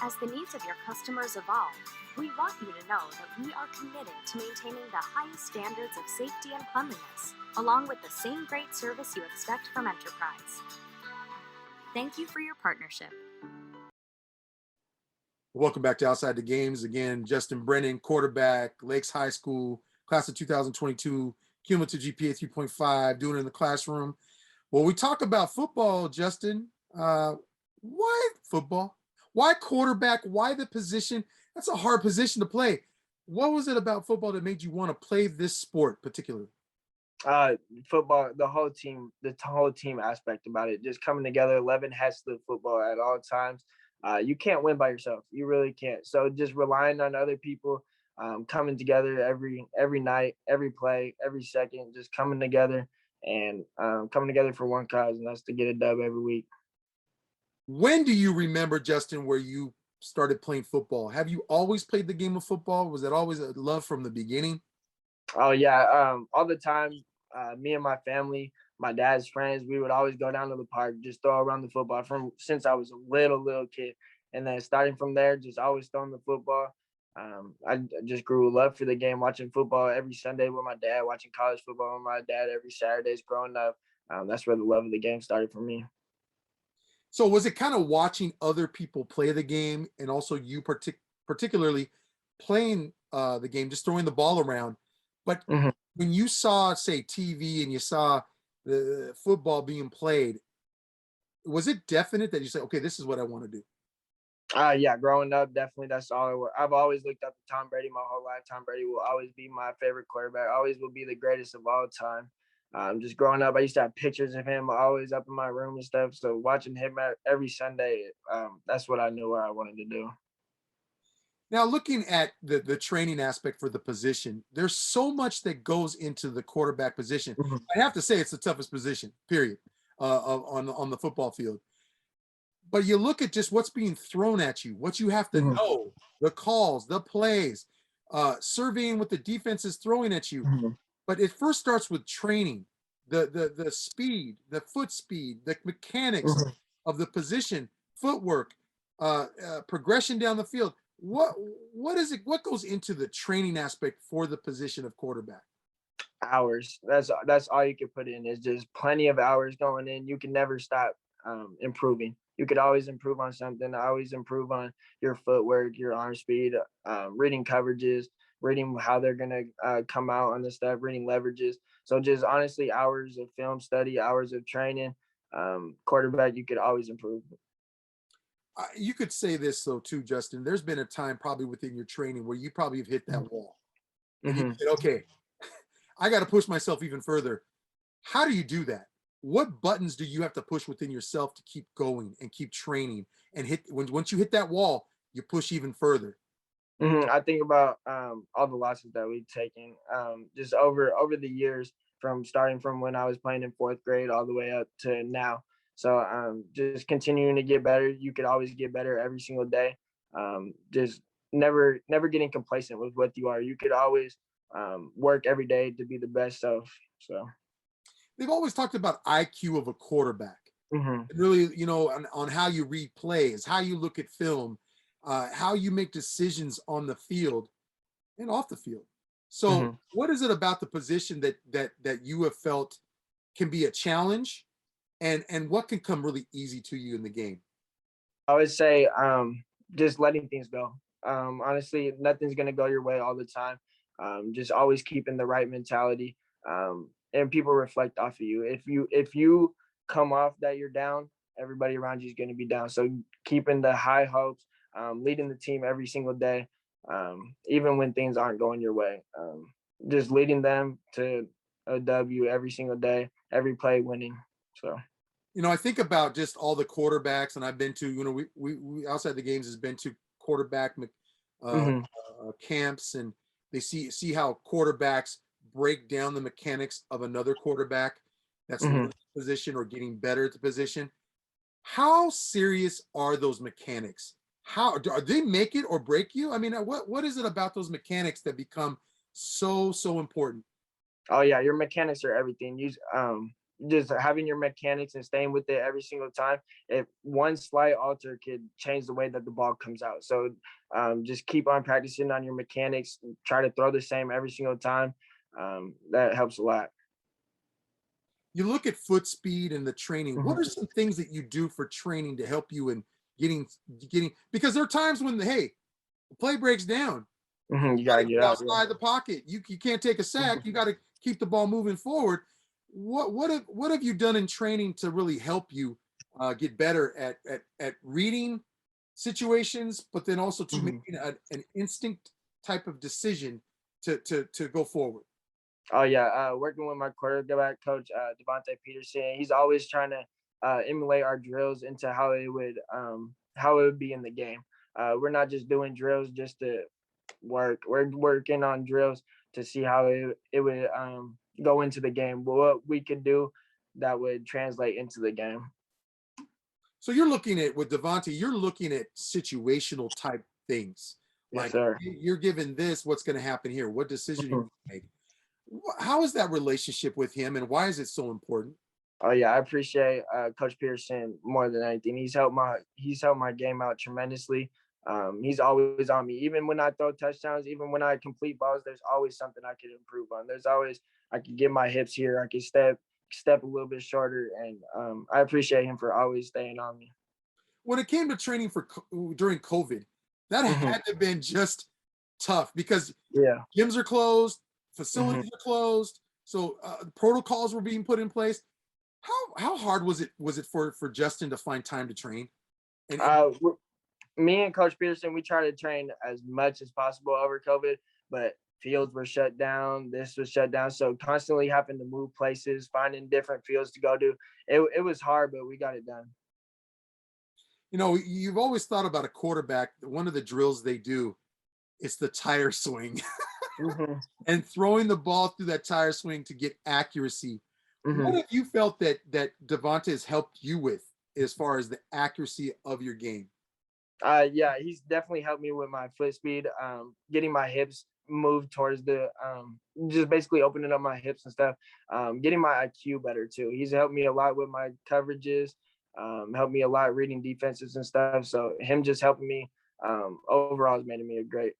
Speaker 5: As the needs of your customers evolve, we want you to know that we are committed to maintaining the highest standards of safety and cleanliness, along with the same great service you expect from Enterprise. Thank you for your partnership.
Speaker 2: Welcome back to Outside the Games. Again, Justin Brennan, quarterback, Lakes High School, class of 2022, cumulative GPA 3.5, doing it in the classroom. Well, we talk about football, Justin. Why football? Why quarterback? Why the position? That's a hard position to play. What was it about football that made you want to play this sport particularly?
Speaker 3: Football, the whole team aspect about it, just coming together, 11 heads to football at all times. You can't win by yourself. You really can't. So just relying on other people, coming together every night, every play, every second, just coming together and coming together for one cause, and that's to get a dub every week.
Speaker 2: When do you remember, Justin, where you started playing football? Have you always played the game of football? Was that always a love from the beginning?
Speaker 3: Oh yeah, all the time. Me and my family, my dad's friends, we would always go down to the park, just throw around the football from since I was a little kid, and then starting from there, just always throwing the football. I just grew a love for the game, watching football every Sunday with my dad, watching college football with my dad every Saturdays growing up. That's where the love of the game started for me.
Speaker 2: So was it kind of watching other people play the game and also you particularly playing the game, just throwing the ball around? But when you saw, say, TV and you saw the football being played, was it definite that you said, okay, this is what I want to do?
Speaker 3: Yeah, growing up, definitely that's all I've always looked up to Tom Brady my whole life. Tom Brady will always be my favorite quarterback, always will be the greatest of all time. Just growing up, I used to have pictures of him always up in my room and stuff. So watching him every Sunday, that's what I knew what I wanted to do.
Speaker 2: Now, looking at the training aspect for the position, there's so much that goes into the quarterback position. I have to say it's the toughest position, period, on the football field. But you look at just what's being thrown at you, what you have to know, the calls, the plays, surveying what the defense is throwing at you. But it first starts with training, the speed, the foot speed, the mechanics of the position, footwork, progression down the field. What is it? What goes into the training aspect for the position of quarterback?
Speaker 3: Hours. That's all you can put in is just plenty of hours going in. You can never stop improving. you could always improve on something. Always improve on your footwork, your arm speed, reading coverages, reading how they're gonna come out on the stuff, reading leverages. So just honestly, hours of film study, hours of training. Quarterback, you could always improve.
Speaker 2: You could say this though too, Justin. There's been a time probably within your training where you probably have hit that wall, and you said, "Okay, I got to push myself even further." How do you do that? What buttons do you have to push within yourself to keep going and keep training and hit once you hit that wall, you push even further?
Speaker 3: I think about all the losses that we've taken just over the years, from starting from when I was playing in fourth grade all the way up to now. So just continuing to get better. You could always get better every single day. Just never getting complacent with what you are. You could always work every day to be the best self. So
Speaker 2: They've always talked about IQ of a quarterback.
Speaker 3: hmm
Speaker 2: Really, on how you read plays, how you look at film, how you make decisions on the field and off the field. So,
Speaker 3: hmm
Speaker 2: what is it about the position that you have felt can be a challenge, and what can come really easy to you in the game?
Speaker 3: I would say just letting things go. Honestly, nothing's gonna go your way all the time. Just always keeping the right mentality, and people reflect off of you. If you come off that you're down, everybody around you is gonna be down. So keeping the high hopes, leading the team every single day, even when things aren't going your way. Just leading them to a W every single day, every play winning. So.
Speaker 2: I think about just all the quarterbacks, and I've been to, we outside the games has been to quarterback uh,
Speaker 3: hmm
Speaker 2: camps, and they see how quarterbacks break down the mechanics of another quarterback that's
Speaker 3: hmm
Speaker 2: learning the position or getting better at the position. How serious are those mechanics? How are they make it or break you? I mean, what is it about those mechanics that become so important?
Speaker 3: Oh yeah, your mechanics are everything. Just having your mechanics and staying with it every single time. If one slight alter could change the way that the ball comes out. So just keep on practicing on your mechanics. Try to throw the same every single time. That helps a lot.
Speaker 2: You look at foot speed and the training. What
Speaker 3: hmm
Speaker 2: are some things that you do for training to help you in getting because there are times when the play breaks down.
Speaker 3: You
Speaker 2: Got
Speaker 3: gotta
Speaker 2: to
Speaker 3: get
Speaker 2: get
Speaker 3: out. Yeah.
Speaker 2: outside the pocket. You can't take a sack. You got to keep the ball moving forward. What have you done in training to really help you get better at reading situations, but then also to
Speaker 3: hmm
Speaker 2: making an instinct type of decision to go forward?
Speaker 3: Oh yeah, working with my quarterback coach, Devontae Peterson. He's always trying to emulate our drills into how it would be in the game. We're not just doing drills just to work. We're working on drills to see how it would go into the game. What we could do that would translate into the game.
Speaker 2: So you're looking at with Devontae, you're looking at situational type things.
Speaker 3: Yes,
Speaker 2: Like
Speaker 3: sir.
Speaker 2: you're given this, what's going to happen here? What decision you
Speaker 3: Mhm.
Speaker 2: make? How is that relationship with him, and why is it so important?
Speaker 3: Oh yeah, I appreciate Coach Pearson more than anything. He's helped my game out tremendously. He's always on me, even when I throw touchdowns, even when I complete balls. There's always something I could improve on. There's always I could get my hips here. I could step a little bit shorter, and I appreciate him for always staying on me.
Speaker 2: When it came to training during COVID, that
Speaker 3: hmm
Speaker 2: had to have been just tough because
Speaker 3: Yeah.
Speaker 2: gyms are closed,
Speaker 3: hmm
Speaker 2: facilities are closed, so protocols were being put in place. How hard was it for Justin to find time to train? And
Speaker 3: Uh, Me and Coach Peterson, we try to train as much as possible over COVID, but fields were shut down. This was shut down. So constantly having to move places, finding different fields to go to. It was hard, but we got it done.
Speaker 2: you've always thought about a quarterback. One of the drills they do is the tire swing
Speaker 3: hmm
Speaker 2: and throwing the ball through that tire swing to get accuracy.
Speaker 3: hmm
Speaker 2: What have you felt that Devonta has helped you with as far as the accuracy of your game?
Speaker 3: Yeah, he's definitely helped me with my foot speed, getting my hips moved towards just basically opening up my hips and stuff, getting my IQ better too. He's helped me a lot with my coverages, helped me a lot reading defenses and stuff. So him just helping me overall has made me a great,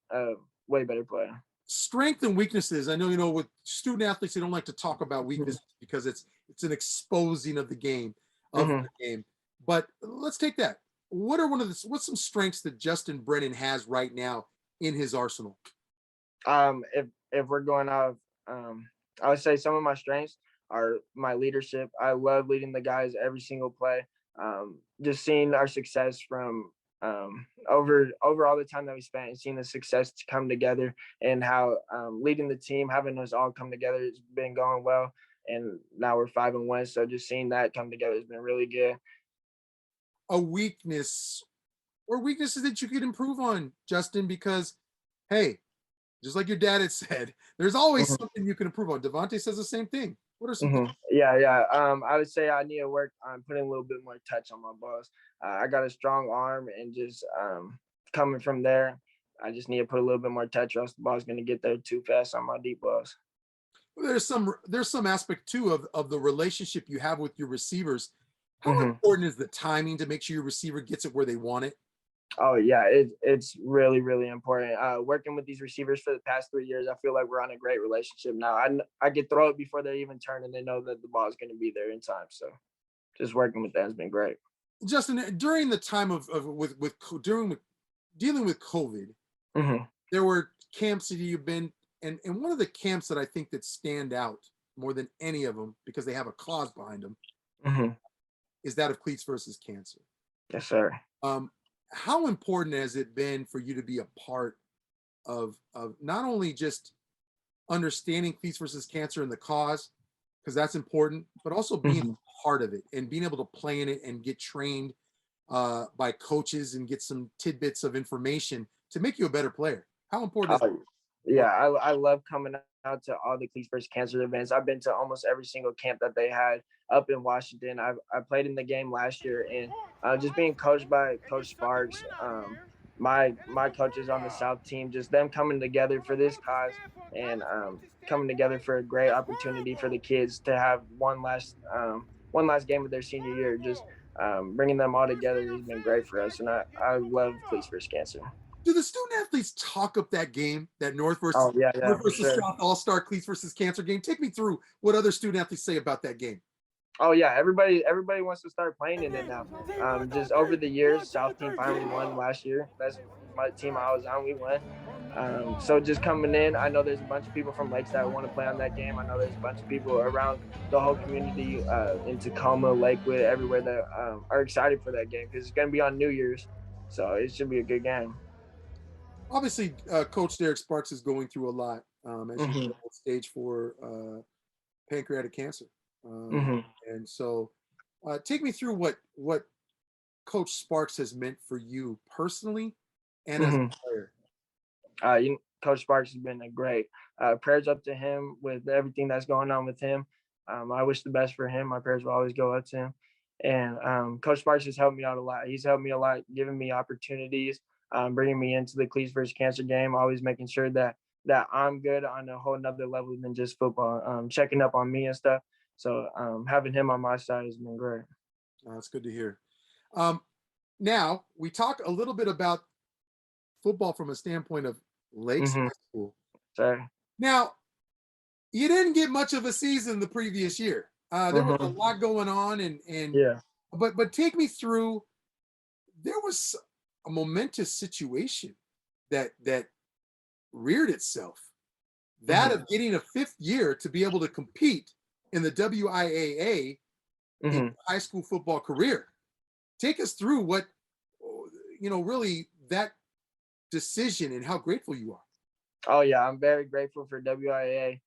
Speaker 3: way better player.
Speaker 2: Strength and weaknesses. I know with student athletes they don't like to talk about weaknesses because it's an exposing of the game
Speaker 3: hmm
Speaker 2: But let's take that. What's some strengths that Justin Brennan has right now in his arsenal?
Speaker 3: If we're going off, I would say some of my strengths are my leadership. I love leading the guys every single play. Just seeing our success from over all the time that we spent and seeing the success to come together, and how leading the team, having us all come together, has been going well. And now we're 5-1, so just seeing that come together has been really good.
Speaker 2: A weakness or weaknesses that you could improve on, Justin, because hey, just like your dad had said, there's always
Speaker 3: Mhm.
Speaker 2: something you can improve on. Devontae says the same thing. What are some
Speaker 3: Yeah. I would say I need to work on putting a little bit more touch on my balls. I got a strong arm, and just coming from there, I just need to put a little bit more touch, or else the ball's gonna get there too fast on my deep balls.
Speaker 2: there's some aspect too of the relationship you have with your receivers. How
Speaker 3: hmm
Speaker 2: important is the timing to make sure your receiver gets it where they want it?
Speaker 3: Oh yeah, it's really really important. Working with these receivers for the past 3 years, I feel like we're on a great relationship now. I can throw it before they even turn, and they know that the ball is going to be there in time. So just working with that has been great.
Speaker 2: Justin, during the time of during dealing with COVID,
Speaker 3: hmm
Speaker 2: there were camps that you've been, and one of the camps that I think that stand out more than any of them because they have a cause behind them
Speaker 3: hmm
Speaker 2: is that of Cleats versus Cancer.
Speaker 3: Yes, sir.
Speaker 2: Um, how important has it been for you to be a part of not only just understanding Cleats versus Cancer and the cause, because that's important, but also being
Speaker 3: hmm
Speaker 2: a part of it and being able to play in it and get trained by coaches and get some tidbits of information to make you a better player? How important is
Speaker 3: Oh, yeah, I love coming out to all the Cleats versus Cancer events. I've been to almost every single camp that they had up in Washington. I played in the game last year, and just being coached by Coach Sparks, my coaches on the South team, just them coming together for this cause, and coming together for a great opportunity for the kids to have one last game of their senior year. Just bringing them all together has been great for us, and I love Cleats versus Cancer.
Speaker 2: Do the student athletes talk up that game, that
Speaker 3: Oh yeah,
Speaker 2: North
Speaker 3: for
Speaker 2: versus
Speaker 3: sure.
Speaker 2: South All-Star Cleats versus Cancer game? Take me through what other student athletes say about that game.
Speaker 3: Oh yeah, everybody wants to start playing in it now. Just over the years, South team finally won last year. That's my team I was on. We won. So just coming in, I know there's a bunch of people from Lakes that want to play on that game. I know there's a bunch of people around the whole community in Tacoma, Lakewood, everywhere that are excited for that game because it's going to be on New Year's. So it should be a good game.
Speaker 2: Obviously, Coach Derek Sparks is going through a lot, as you
Speaker 3: hmm
Speaker 2: know, stage 4 pancreatic cancer. Um,
Speaker 3: hmm
Speaker 2: and so take me through what Coach Sparks has meant for you personally and as a
Speaker 3: hmm
Speaker 2: player.
Speaker 3: Coach Sparks has been a great. Prayers up to him with everything that's going on with him. I wish the best for him. My prayers will always go up to him. And Coach Sparks has helped me out a lot. He's helped me a lot, giving me opportunities, bringing me into the Cleats versus Cancer game, always making sure that I'm good on a whole nother level than just football, checking up on me and stuff. So having him on my side has been great.
Speaker 2: That's good to hear. Um, now we talk a little bit about football from a standpoint of Lakes
Speaker 3: hmm
Speaker 2: High School.
Speaker 3: So,
Speaker 2: Now, you didn't get much of a season the previous year. There was a
Speaker 3: hmm
Speaker 2: lot going on, and
Speaker 3: yeah.
Speaker 2: but take me through. There was a momentous situation that reared itself. That
Speaker 3: hmm
Speaker 2: of getting a 5th year to be able to compete in the WIAA in
Speaker 3: hmm
Speaker 2: your high school football career. Take us through what really that decision and how grateful you are.
Speaker 3: Oh yeah, I'm very grateful for WIA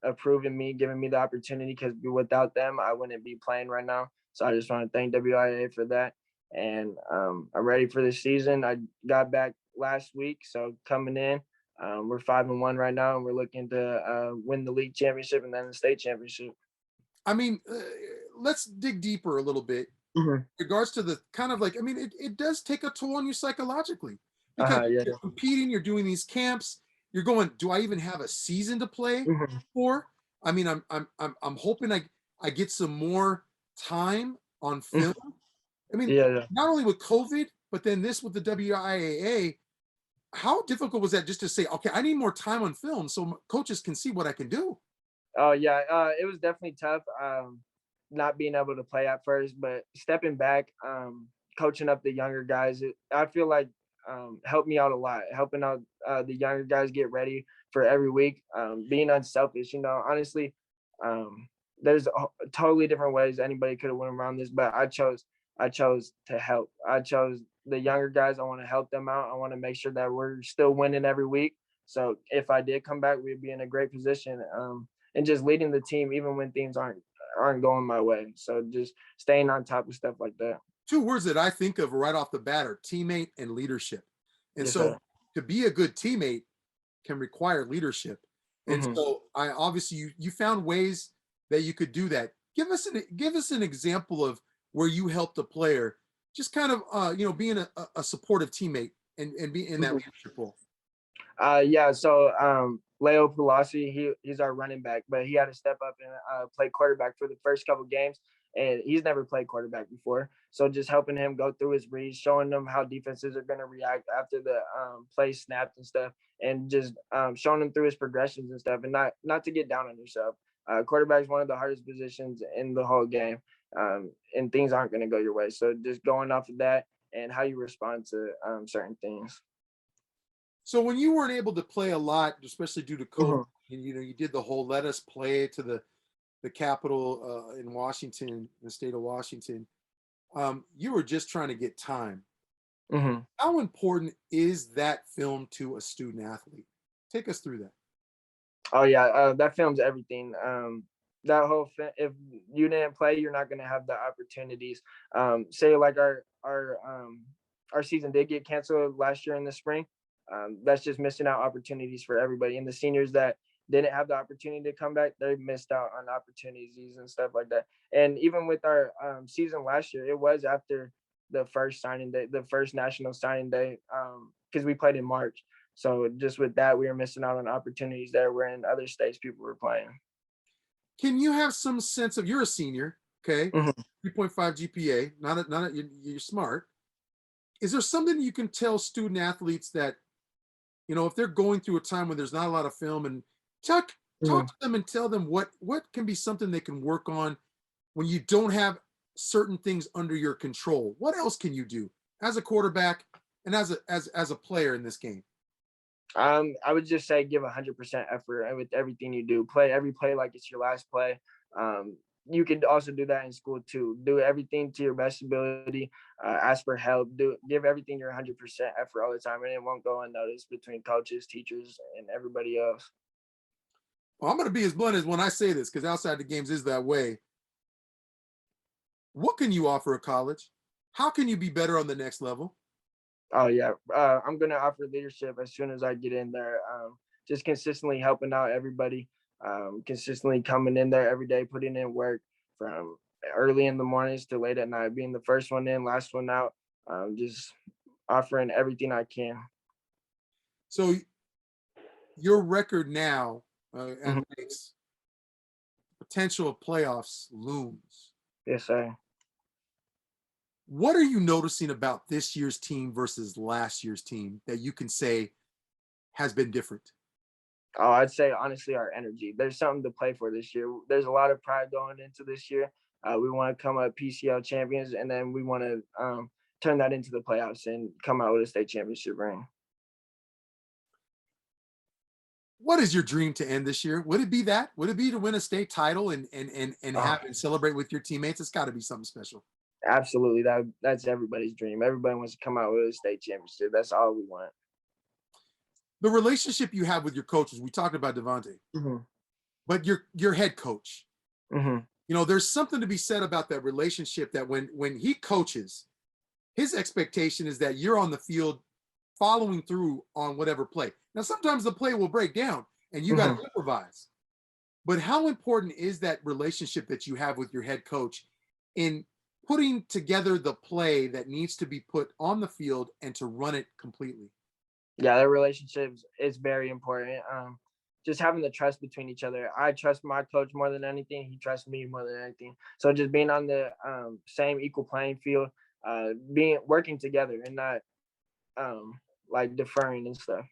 Speaker 3: approving me, giving me the opportunity because without them, I wouldn't be playing right now. So I just want to thank WIA for that. And I'm ready for this season. I got back last week, so coming in, we're 5-1 right now, and we're looking to win the league championship and then the state championship.
Speaker 2: I mean, let's dig deeper a little bit
Speaker 3: hmm
Speaker 2: in regards to the kind of like, I mean, it does take a toll on you psychologically because
Speaker 3: Yeah.
Speaker 2: you're competing, you're doing these camps, you're going, do I even have a season to play
Speaker 3: hmm
Speaker 2: for? I mean, I'm hoping I get some more time on film. I mean,
Speaker 3: Yeah.
Speaker 2: not only with COVID, but then this with the WIAA. How difficult was that just to say, okay, I need more time on film so coaches can see what I can do?
Speaker 3: Oh yeah, it was definitely tough. not being able to play at first, but stepping back, coaching up the younger guys, I feel like helped me out a lot, helping out the younger guys get ready for every week, being unselfish. Honestly, um, there's totally different ways anybody could have went around this, but I chose to help. I chose the younger guys. I want to help them out. I want to make sure that we're still winning every week. So if I did come back, we'd be in a great position. And just leading the team even when things aren't going my way. So just staying on top of stuff like that.
Speaker 2: Two words that I think of right off the bat are teammate and leadership. And
Speaker 3: Yes,
Speaker 2: so
Speaker 3: sir.
Speaker 2: to be a good teammate can require leadership. And
Speaker 3: Mhm.
Speaker 2: so I obviously you found ways that you could do that. Give us an example of where you helped a player, just kind of being a supportive teammate and be in that
Speaker 3: Mhm.
Speaker 2: leadership role.
Speaker 3: Yeah. So Leo Pulasi, he's our running back, but he had to step up and play quarterback for the first couple games, and he's never played quarterback before. So just helping him go through his reads, showing them how defenses are going to react after the play snapped and stuff, and just showing him through his progressions and stuff, and not to get down on yourself. Quarterback is one of the hardest positions in the whole game, and things aren't going to go your way. So just going off of that and how you respond to certain things.
Speaker 2: So when you weren't able to play a lot, especially due to COVID,
Speaker 3: Mhm.
Speaker 2: and you did the whole let us play to the capital in Washington, the state of Washington. You were just trying to get time.
Speaker 3: Mhm.
Speaker 2: How important is that film to a student athlete? Take us through that.
Speaker 3: Oh yeah, that film's everything. That whole if you didn't play, you're not gonna have the opportunities. Say like our season did get canceled last year in the spring. That's just missing out opportunities for everybody. And the seniors that didn't have the opportunity to come back, they missed out on opportunities and stuff like that. And even with our season last year, it was after the first signing day, the first national signing day, because we played in March. So just with that, we were missing out on opportunities there where in other states people were playing.
Speaker 2: Can you have some sense of you're a senior, okay?
Speaker 3: Mhm.
Speaker 2: 3.5 GPA, you're smart. Is there something you can tell student athletes that, if they're going through a time when there's not a lot of film, and talk
Speaker 3: Mhm.
Speaker 2: to them and tell them what can be something they can work on when you don't have certain things under your control? What else can you do as a quarterback and as a player in this game?
Speaker 3: I would just say give 100% effort with everything you do. Play every play like it's your last play. You can also do that in school too. Do everything to your best ability. Ask for help. Give everything your 100% effort all the time, and it won't go unnoticed between coaches, teachers, and everybody else.
Speaker 2: Well, I'm going to be as blunt as when I say this, because outside the games is that way. What can you offer a college? How can you be better on the next level?
Speaker 3: Oh yeah, I'm gonna offer leadership as soon as I get in there. Just consistently helping out everybody, consistently coming in there every day, putting in work from early in the mornings to late at night, being the first one in, last one out. Just offering everything I can.
Speaker 2: So your record now
Speaker 3: Mhm.
Speaker 2: makes potential of playoffs looms.
Speaker 3: Yes, sir.
Speaker 2: What are you noticing about this year's team versus last year's team that you can say has been different?
Speaker 3: Oh, I'd say honestly, our energy. There's something to play for this year. There's a lot of pride going into this year. We want to come up PCL champions, and then we want to turn that into the playoffs and come out with a state championship ring.
Speaker 2: What is your dream to end this year? Would it be that? Would it be to win a state title and
Speaker 3: Oh,
Speaker 2: have and celebrate with your teammates? It's got to be something special.
Speaker 3: absolutely. That's everybody's dream. Everybody wants to come out with a state championship. That's all we want.
Speaker 2: The relationship you have with your coaches, we talked about Devontae,
Speaker 3: Hmm.
Speaker 2: but your head coach,
Speaker 3: Hmm.
Speaker 2: there's something to be said about that relationship, that when he coaches, his expectation is that you're on the field following through on whatever play. Now, sometimes the play will break down and you got
Speaker 3: Hmm.
Speaker 2: to improvise. But how important is that relationship that you have with your head coach in putting together the play that needs to be put on the field and to run it completely?
Speaker 3: Yeah, that relationship is very important. Just having the trust between each other. I trust my coach more than anything. He trusts me more than anything. So just being on the same equal playing field, being working together and not like deferring and stuff.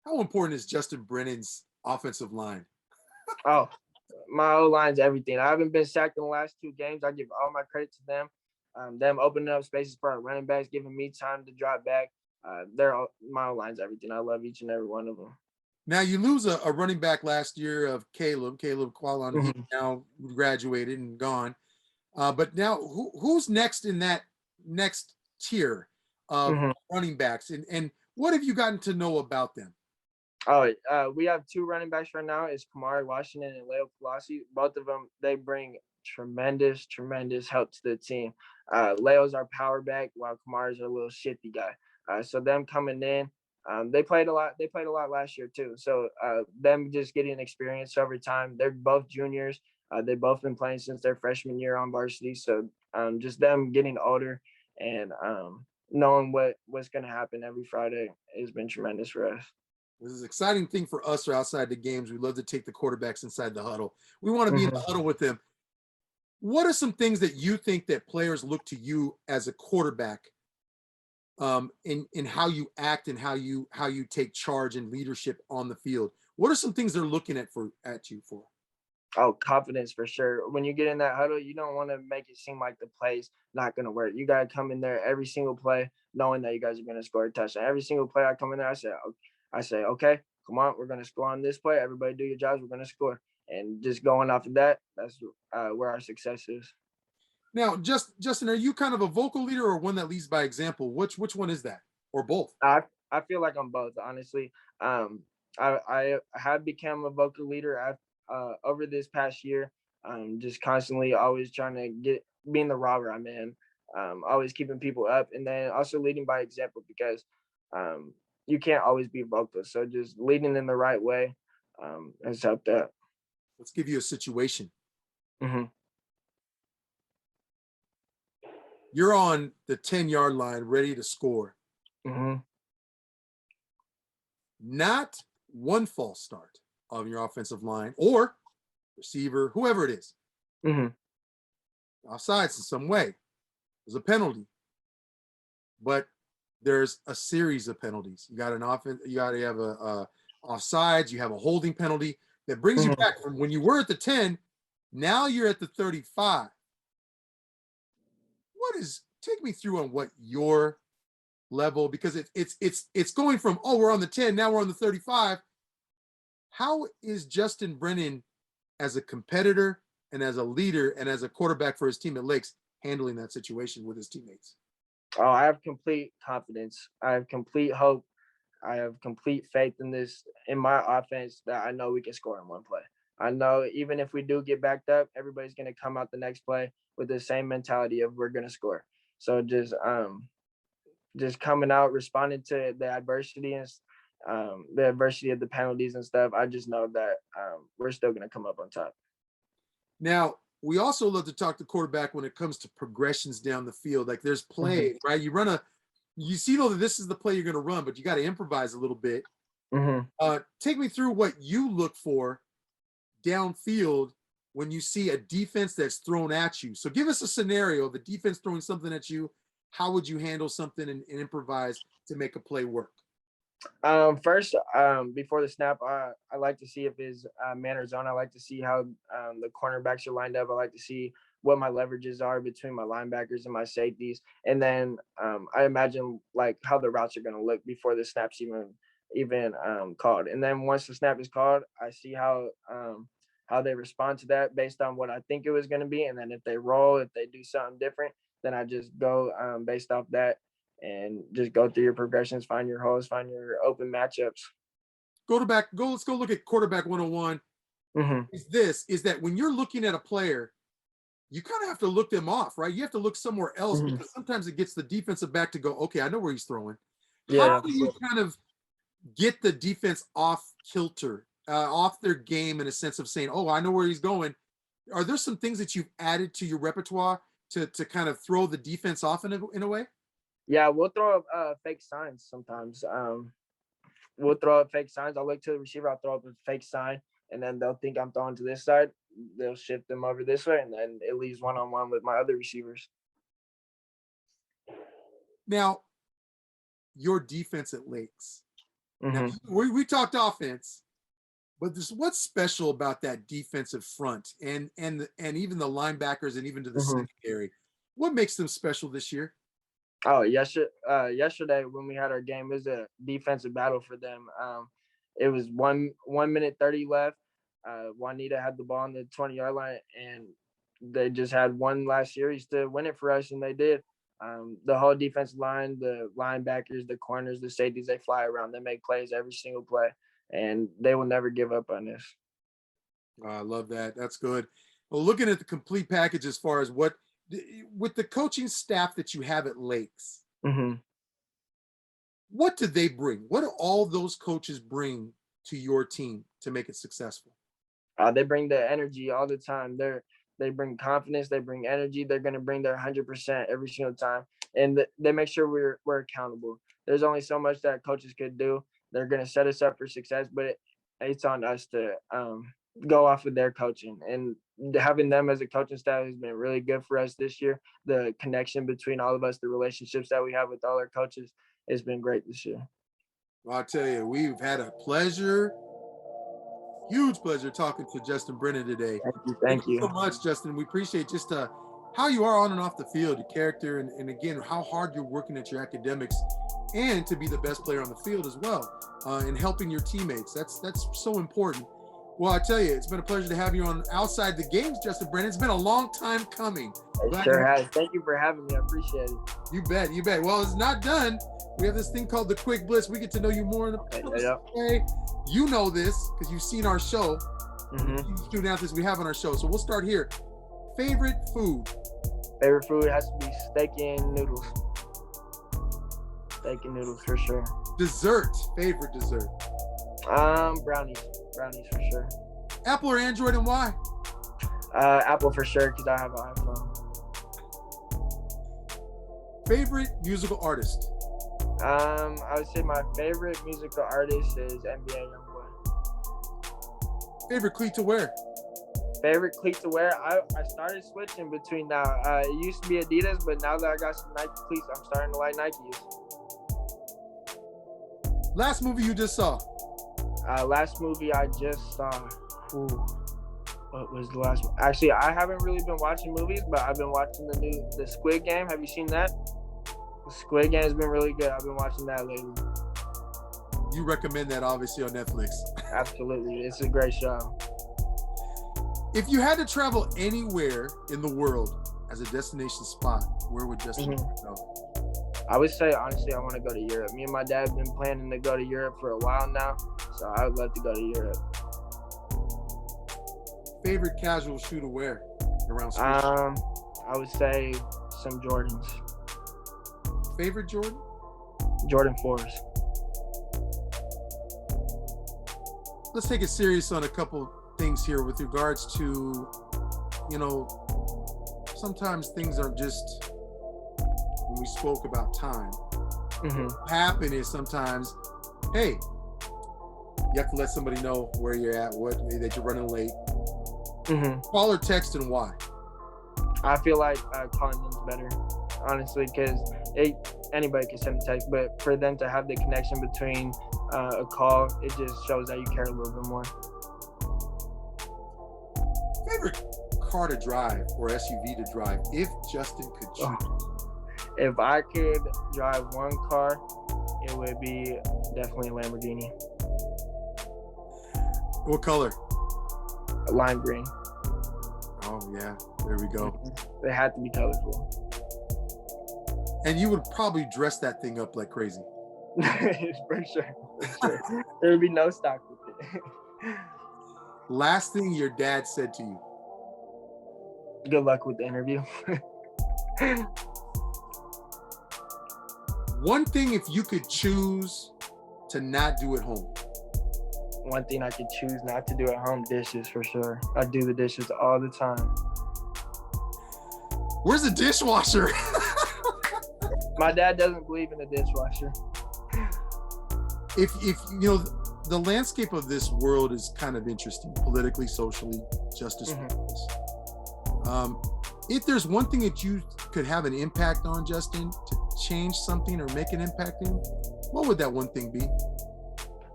Speaker 2: How important is Justin Brennan's offensive line?
Speaker 3: Oh, My O-line's everything. I haven't been sacked in the last 2 games. I give all my credit to them. Them opening up spaces for our running backs, giving me time to drop back. My O-line's everything. I love each and every one of them.
Speaker 2: Now you lose a running back last year of Caleb Qualon. He now graduated and gone. But now who's next in that next tier of running backs, and what have you gotten to know about them?
Speaker 3: We have 2 running backs right now. It's Kamari Washington and Leo Colossi. Both of them, they bring tremendous help to the team. Leo's our power back, while Kamari's our little shifty guy. So them coming in, they played a lot. They played a lot last year too. So them just getting experience over time. They're both juniors. They've both been playing since their freshman year on varsity. So just them getting older and knowing what's going to happen every Friday has been tremendous for us.
Speaker 2: This is an exciting thing for us or outside the games. We love to take the quarterbacks inside the huddle. We want to be in the huddle with them. What are some things that you think that players look to you as a quarterback in how you act and how you take charge and leadership on the field? What are some things they're looking at you for?
Speaker 3: Oh, confidence for sure. When you get in that huddle, you don't want to make it seem like the play's not going to work. You got to come in there every single play knowing that you guys are going to score a touchdown. Every single play I come in there, I say, okay, come on, we're going to score on this play. Everybody do your jobs. We're going to score. And just going off of that, that's where our success is.
Speaker 2: Now, Justin, are you kind of a vocal leader or one that leads by example? Which one is that, or both?
Speaker 3: I feel like I'm both, honestly. I have become a vocal leader over this past year. Just constantly always trying to being the robber I'm in, always keeping people up, and then also leading by example because you can't always be vocal. So just leading in the right way has helped out.
Speaker 2: Let's give you a situation. You're on the 10-yard line, ready to score. Not one false start on your offensive line or receiver, whoever it is. Offsides in some way. There's a penalty. But there's a series of penalties. You got an offense, you got to have a offsides, you have a holding penalty that brings you back from when you were at the 10, now you're at the 35. Take me through on what your level, because it's going from, oh, we're on the 10, now we're on the 35. How is Justin Brennan as a competitor and as a leader and as a quarterback for his team at Lakes handling that situation with his teammates?
Speaker 3: Oh, I have complete confidence. I have complete hope. I have complete faith in my offense that I know we can score in one play. I know even if we do get backed up, everybody's going to come out the next play with the same mentality of we're going to score. So just coming out, responding to the adversity and the adversity of the penalties and stuff. I just know that we're still going to come up on top.
Speaker 2: Now, we also love to talk to quarterback when it comes to progressions down the field. Like there's play, right? You see though that this is the play you're going to run, but you got to improvise a little bit. Take me through what you look for downfield when you see a defense that's thrown at you. So give us a scenario of a defense throwing something at you. How would you handle something and improvise to make a play work?
Speaker 3: First, before the snap, I like to see if it's man or zone. I like to see how the cornerbacks are lined up. I like to see what my leverages are between my linebackers and my safeties. And then I imagine like how the routes are going to look before the snap's even called. And then once the snap is called, I see how they respond to that based on what I think it was going to be. And then if they roll, if they do something different, then I just go based off that and just go through your progressions, find your holes, find your open matchups.
Speaker 2: Let's go look at quarterback 101. Is that when you're looking at a player, you kind of have to look them off, right? You have to look somewhere else because sometimes it gets the defensive back to go, okay, I know where he's throwing. How do you kind of get the defense off kilter, off their game in a sense of saying, oh, I know where he's going? Are there some things that you've added to your repertoire to kind of throw the defense off in a way?
Speaker 3: Yeah, we'll throw up fake signs sometimes. We'll throw up fake signs. I'll look to the receiver, I'll throw up a fake sign, and then they'll think I'm throwing to this side. They'll shift them over this way, and then it leaves one-on-one with my other receivers.
Speaker 2: Now, your defense at Lakes. Now, we talked offense, But what's special about that defensive front and even the linebackers and even to the secondary? What makes them special this year?
Speaker 3: Oh, yesterday when we had our game, it was a defensive battle for them. It was 1 minute 30 left. Juanita had the ball on the 20-yard line, and they just had one last series to win it for us, and they did. The whole defensive line, the linebackers, the corners, the safeties, they fly around. They make plays every single play, and they will never give up on this.
Speaker 2: I love that. That's good. Well, looking at the complete package as far as with the coaching staff that you have at Lakes, what do they bring? What do all those coaches bring to your team to make it successful?
Speaker 3: They bring the energy all the time. They bring confidence. They bring energy. They're going to bring their 100% every single time, and they make sure we're accountable. There's only so much that coaches could do. They're going to set us up for success, but it's on us to go off of their coaching. And having them as a coaching staff has been really good for us this year. The connection between all of us, the relationships that we have with all our coaches, has been great this year.
Speaker 2: Well, I'll tell you, we've had a huge pleasure talking to Justin Brennan today.
Speaker 3: Thank you
Speaker 2: so much, Justin. We appreciate just how you are on and off the field, your character, and again, how hard you're working at your academics and to be the best player on the field as well, and helping your teammates. That's so important. Well, I tell you, it's been a pleasure to have you on Outside the Games, Justin Brennan. It's been a long time coming.
Speaker 3: It sure has. Thank you for having me. I appreciate it.
Speaker 2: You bet. Well, it's not done. We have this thing called the Quick Blitz. We get to know you more in the way. You know this because you've seen our show, student athletes we have on our show. So we'll start here. Favorite food?
Speaker 3: Favorite food has to be steak and noodles. Steak and noodles for sure.
Speaker 2: Dessert? Favorite dessert?
Speaker 3: Brownies for sure.
Speaker 2: Apple or Android, and why?
Speaker 3: Apple for sure, because I have an iPhone.
Speaker 2: Favorite musical artist?
Speaker 3: I would say my favorite musical artist is NBA YoungBoy.
Speaker 2: Favorite cleat to wear?
Speaker 3: Favorite cleat to wear? I started switching between now. It used to be Adidas, but now that I got some Nike cleats, I'm starting to like Nikes.
Speaker 2: Last movie you just saw?
Speaker 3: Last movie I just saw. What was the last one? Actually, I haven't really been watching movies, but I've been watching the Squid Game. Have you seen that? The Squid Game has been really good. I've been watching that lately.
Speaker 2: You recommend that obviously on Netflix.
Speaker 3: Absolutely. It's a great show.
Speaker 2: If you had to travel anywhere in the world as a destination spot, where would Justin go?
Speaker 3: I would say, honestly, I want to go to Europe. Me and my dad have been planning to go to Europe for a while now, so I would love to go to Europe.
Speaker 2: Favorite casual shoe to wear around school?
Speaker 3: I would say some Jordans.
Speaker 2: Favorite Jordan?
Speaker 3: Jordan 4s.
Speaker 2: Let's take it serious on a couple things here with regards to, sometimes things are just, when we spoke about time, what happen is sometimes, hey, you have to let somebody know where you're at, that you're running late. Call or text, and why?
Speaker 3: I feel like calling them's better, honestly, because anybody can send a text, but for them to have the connection between a call, it just shows that you care a little bit more.
Speaker 2: Favorite car to drive or SUV to drive, if Justin could choose?
Speaker 3: If I could drive one car, it would be definitely a Lamborghini.
Speaker 2: What color?
Speaker 3: Lime green.
Speaker 2: Oh, yeah. There we go.
Speaker 3: They had to be colorful.
Speaker 2: And you would probably dress that thing up like crazy.
Speaker 3: For sure. There would be no stock with it.
Speaker 2: Last thing your dad said to you?
Speaker 3: Good luck with the interview.
Speaker 2: One thing if you could choose to not do at home?
Speaker 3: One thing I could choose not to do at home, dishes for sure. I do the dishes all the time.
Speaker 2: Where's the dishwasher?
Speaker 3: My dad doesn't believe in a dishwasher.
Speaker 2: If the landscape of this world is kind of interesting, politically, socially, justice. If there's one thing that you could have an impact on, Justin, to change something or make an impact in, what would that one thing be?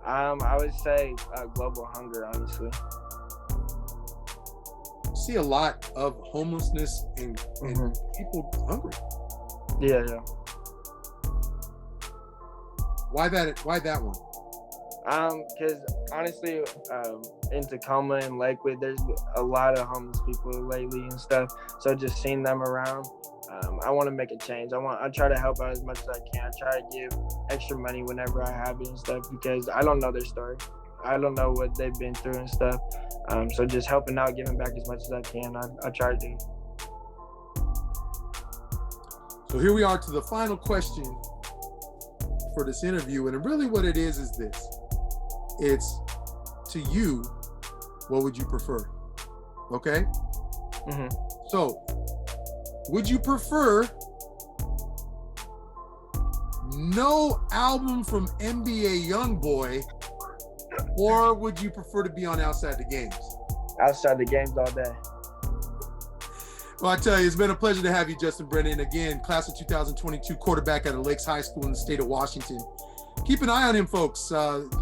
Speaker 3: I would say global hunger, honestly.
Speaker 2: See a lot of homelessness and people hungry.
Speaker 3: Yeah, yeah.
Speaker 2: Why that one?
Speaker 3: Because honestly, in Tacoma and Lakewood, there's a lot of homeless people lately and stuff. So just seeing them around, I want to make a change. I try to help out as much as I can. I try to give extra money whenever I have it and stuff because I don't know their story. I don't know what they've been through and stuff. So just helping out, giving back as much as I can. I try to do.
Speaker 2: So here we are to the final question for this interview, and really what it is this. It's to you, what would you prefer? Okay? So, would you prefer no album from NBA Youngboy, or would you prefer to be on Outside the Games?
Speaker 3: Outside the games all day.
Speaker 2: Well, I tell you, it's been a pleasure to have you, Justin Brennan. Again, class of 2022 quarterback out of Lakes High School in the state of Washington. Keep an eye on him, folks.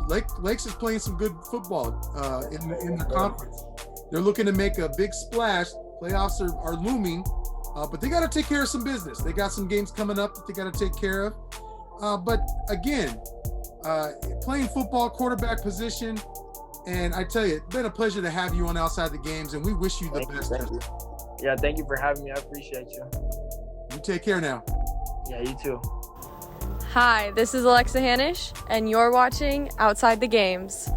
Speaker 2: Lakes is playing some good football in the conference. They're looking to make a big splash. Playoffs are looming, but they got to take care of some business. They got some games coming up that they got to take care of. But again, playing football, quarterback position, and I tell you, it's been a pleasure to have you on Outside the Games, and we wish you the best.
Speaker 3: Thank you. Yeah, thank you for having me. I appreciate you.
Speaker 2: You take care now.
Speaker 3: Yeah, you too.
Speaker 1: Hi, this is Alexa Hanish, and you're watching Outside the Games.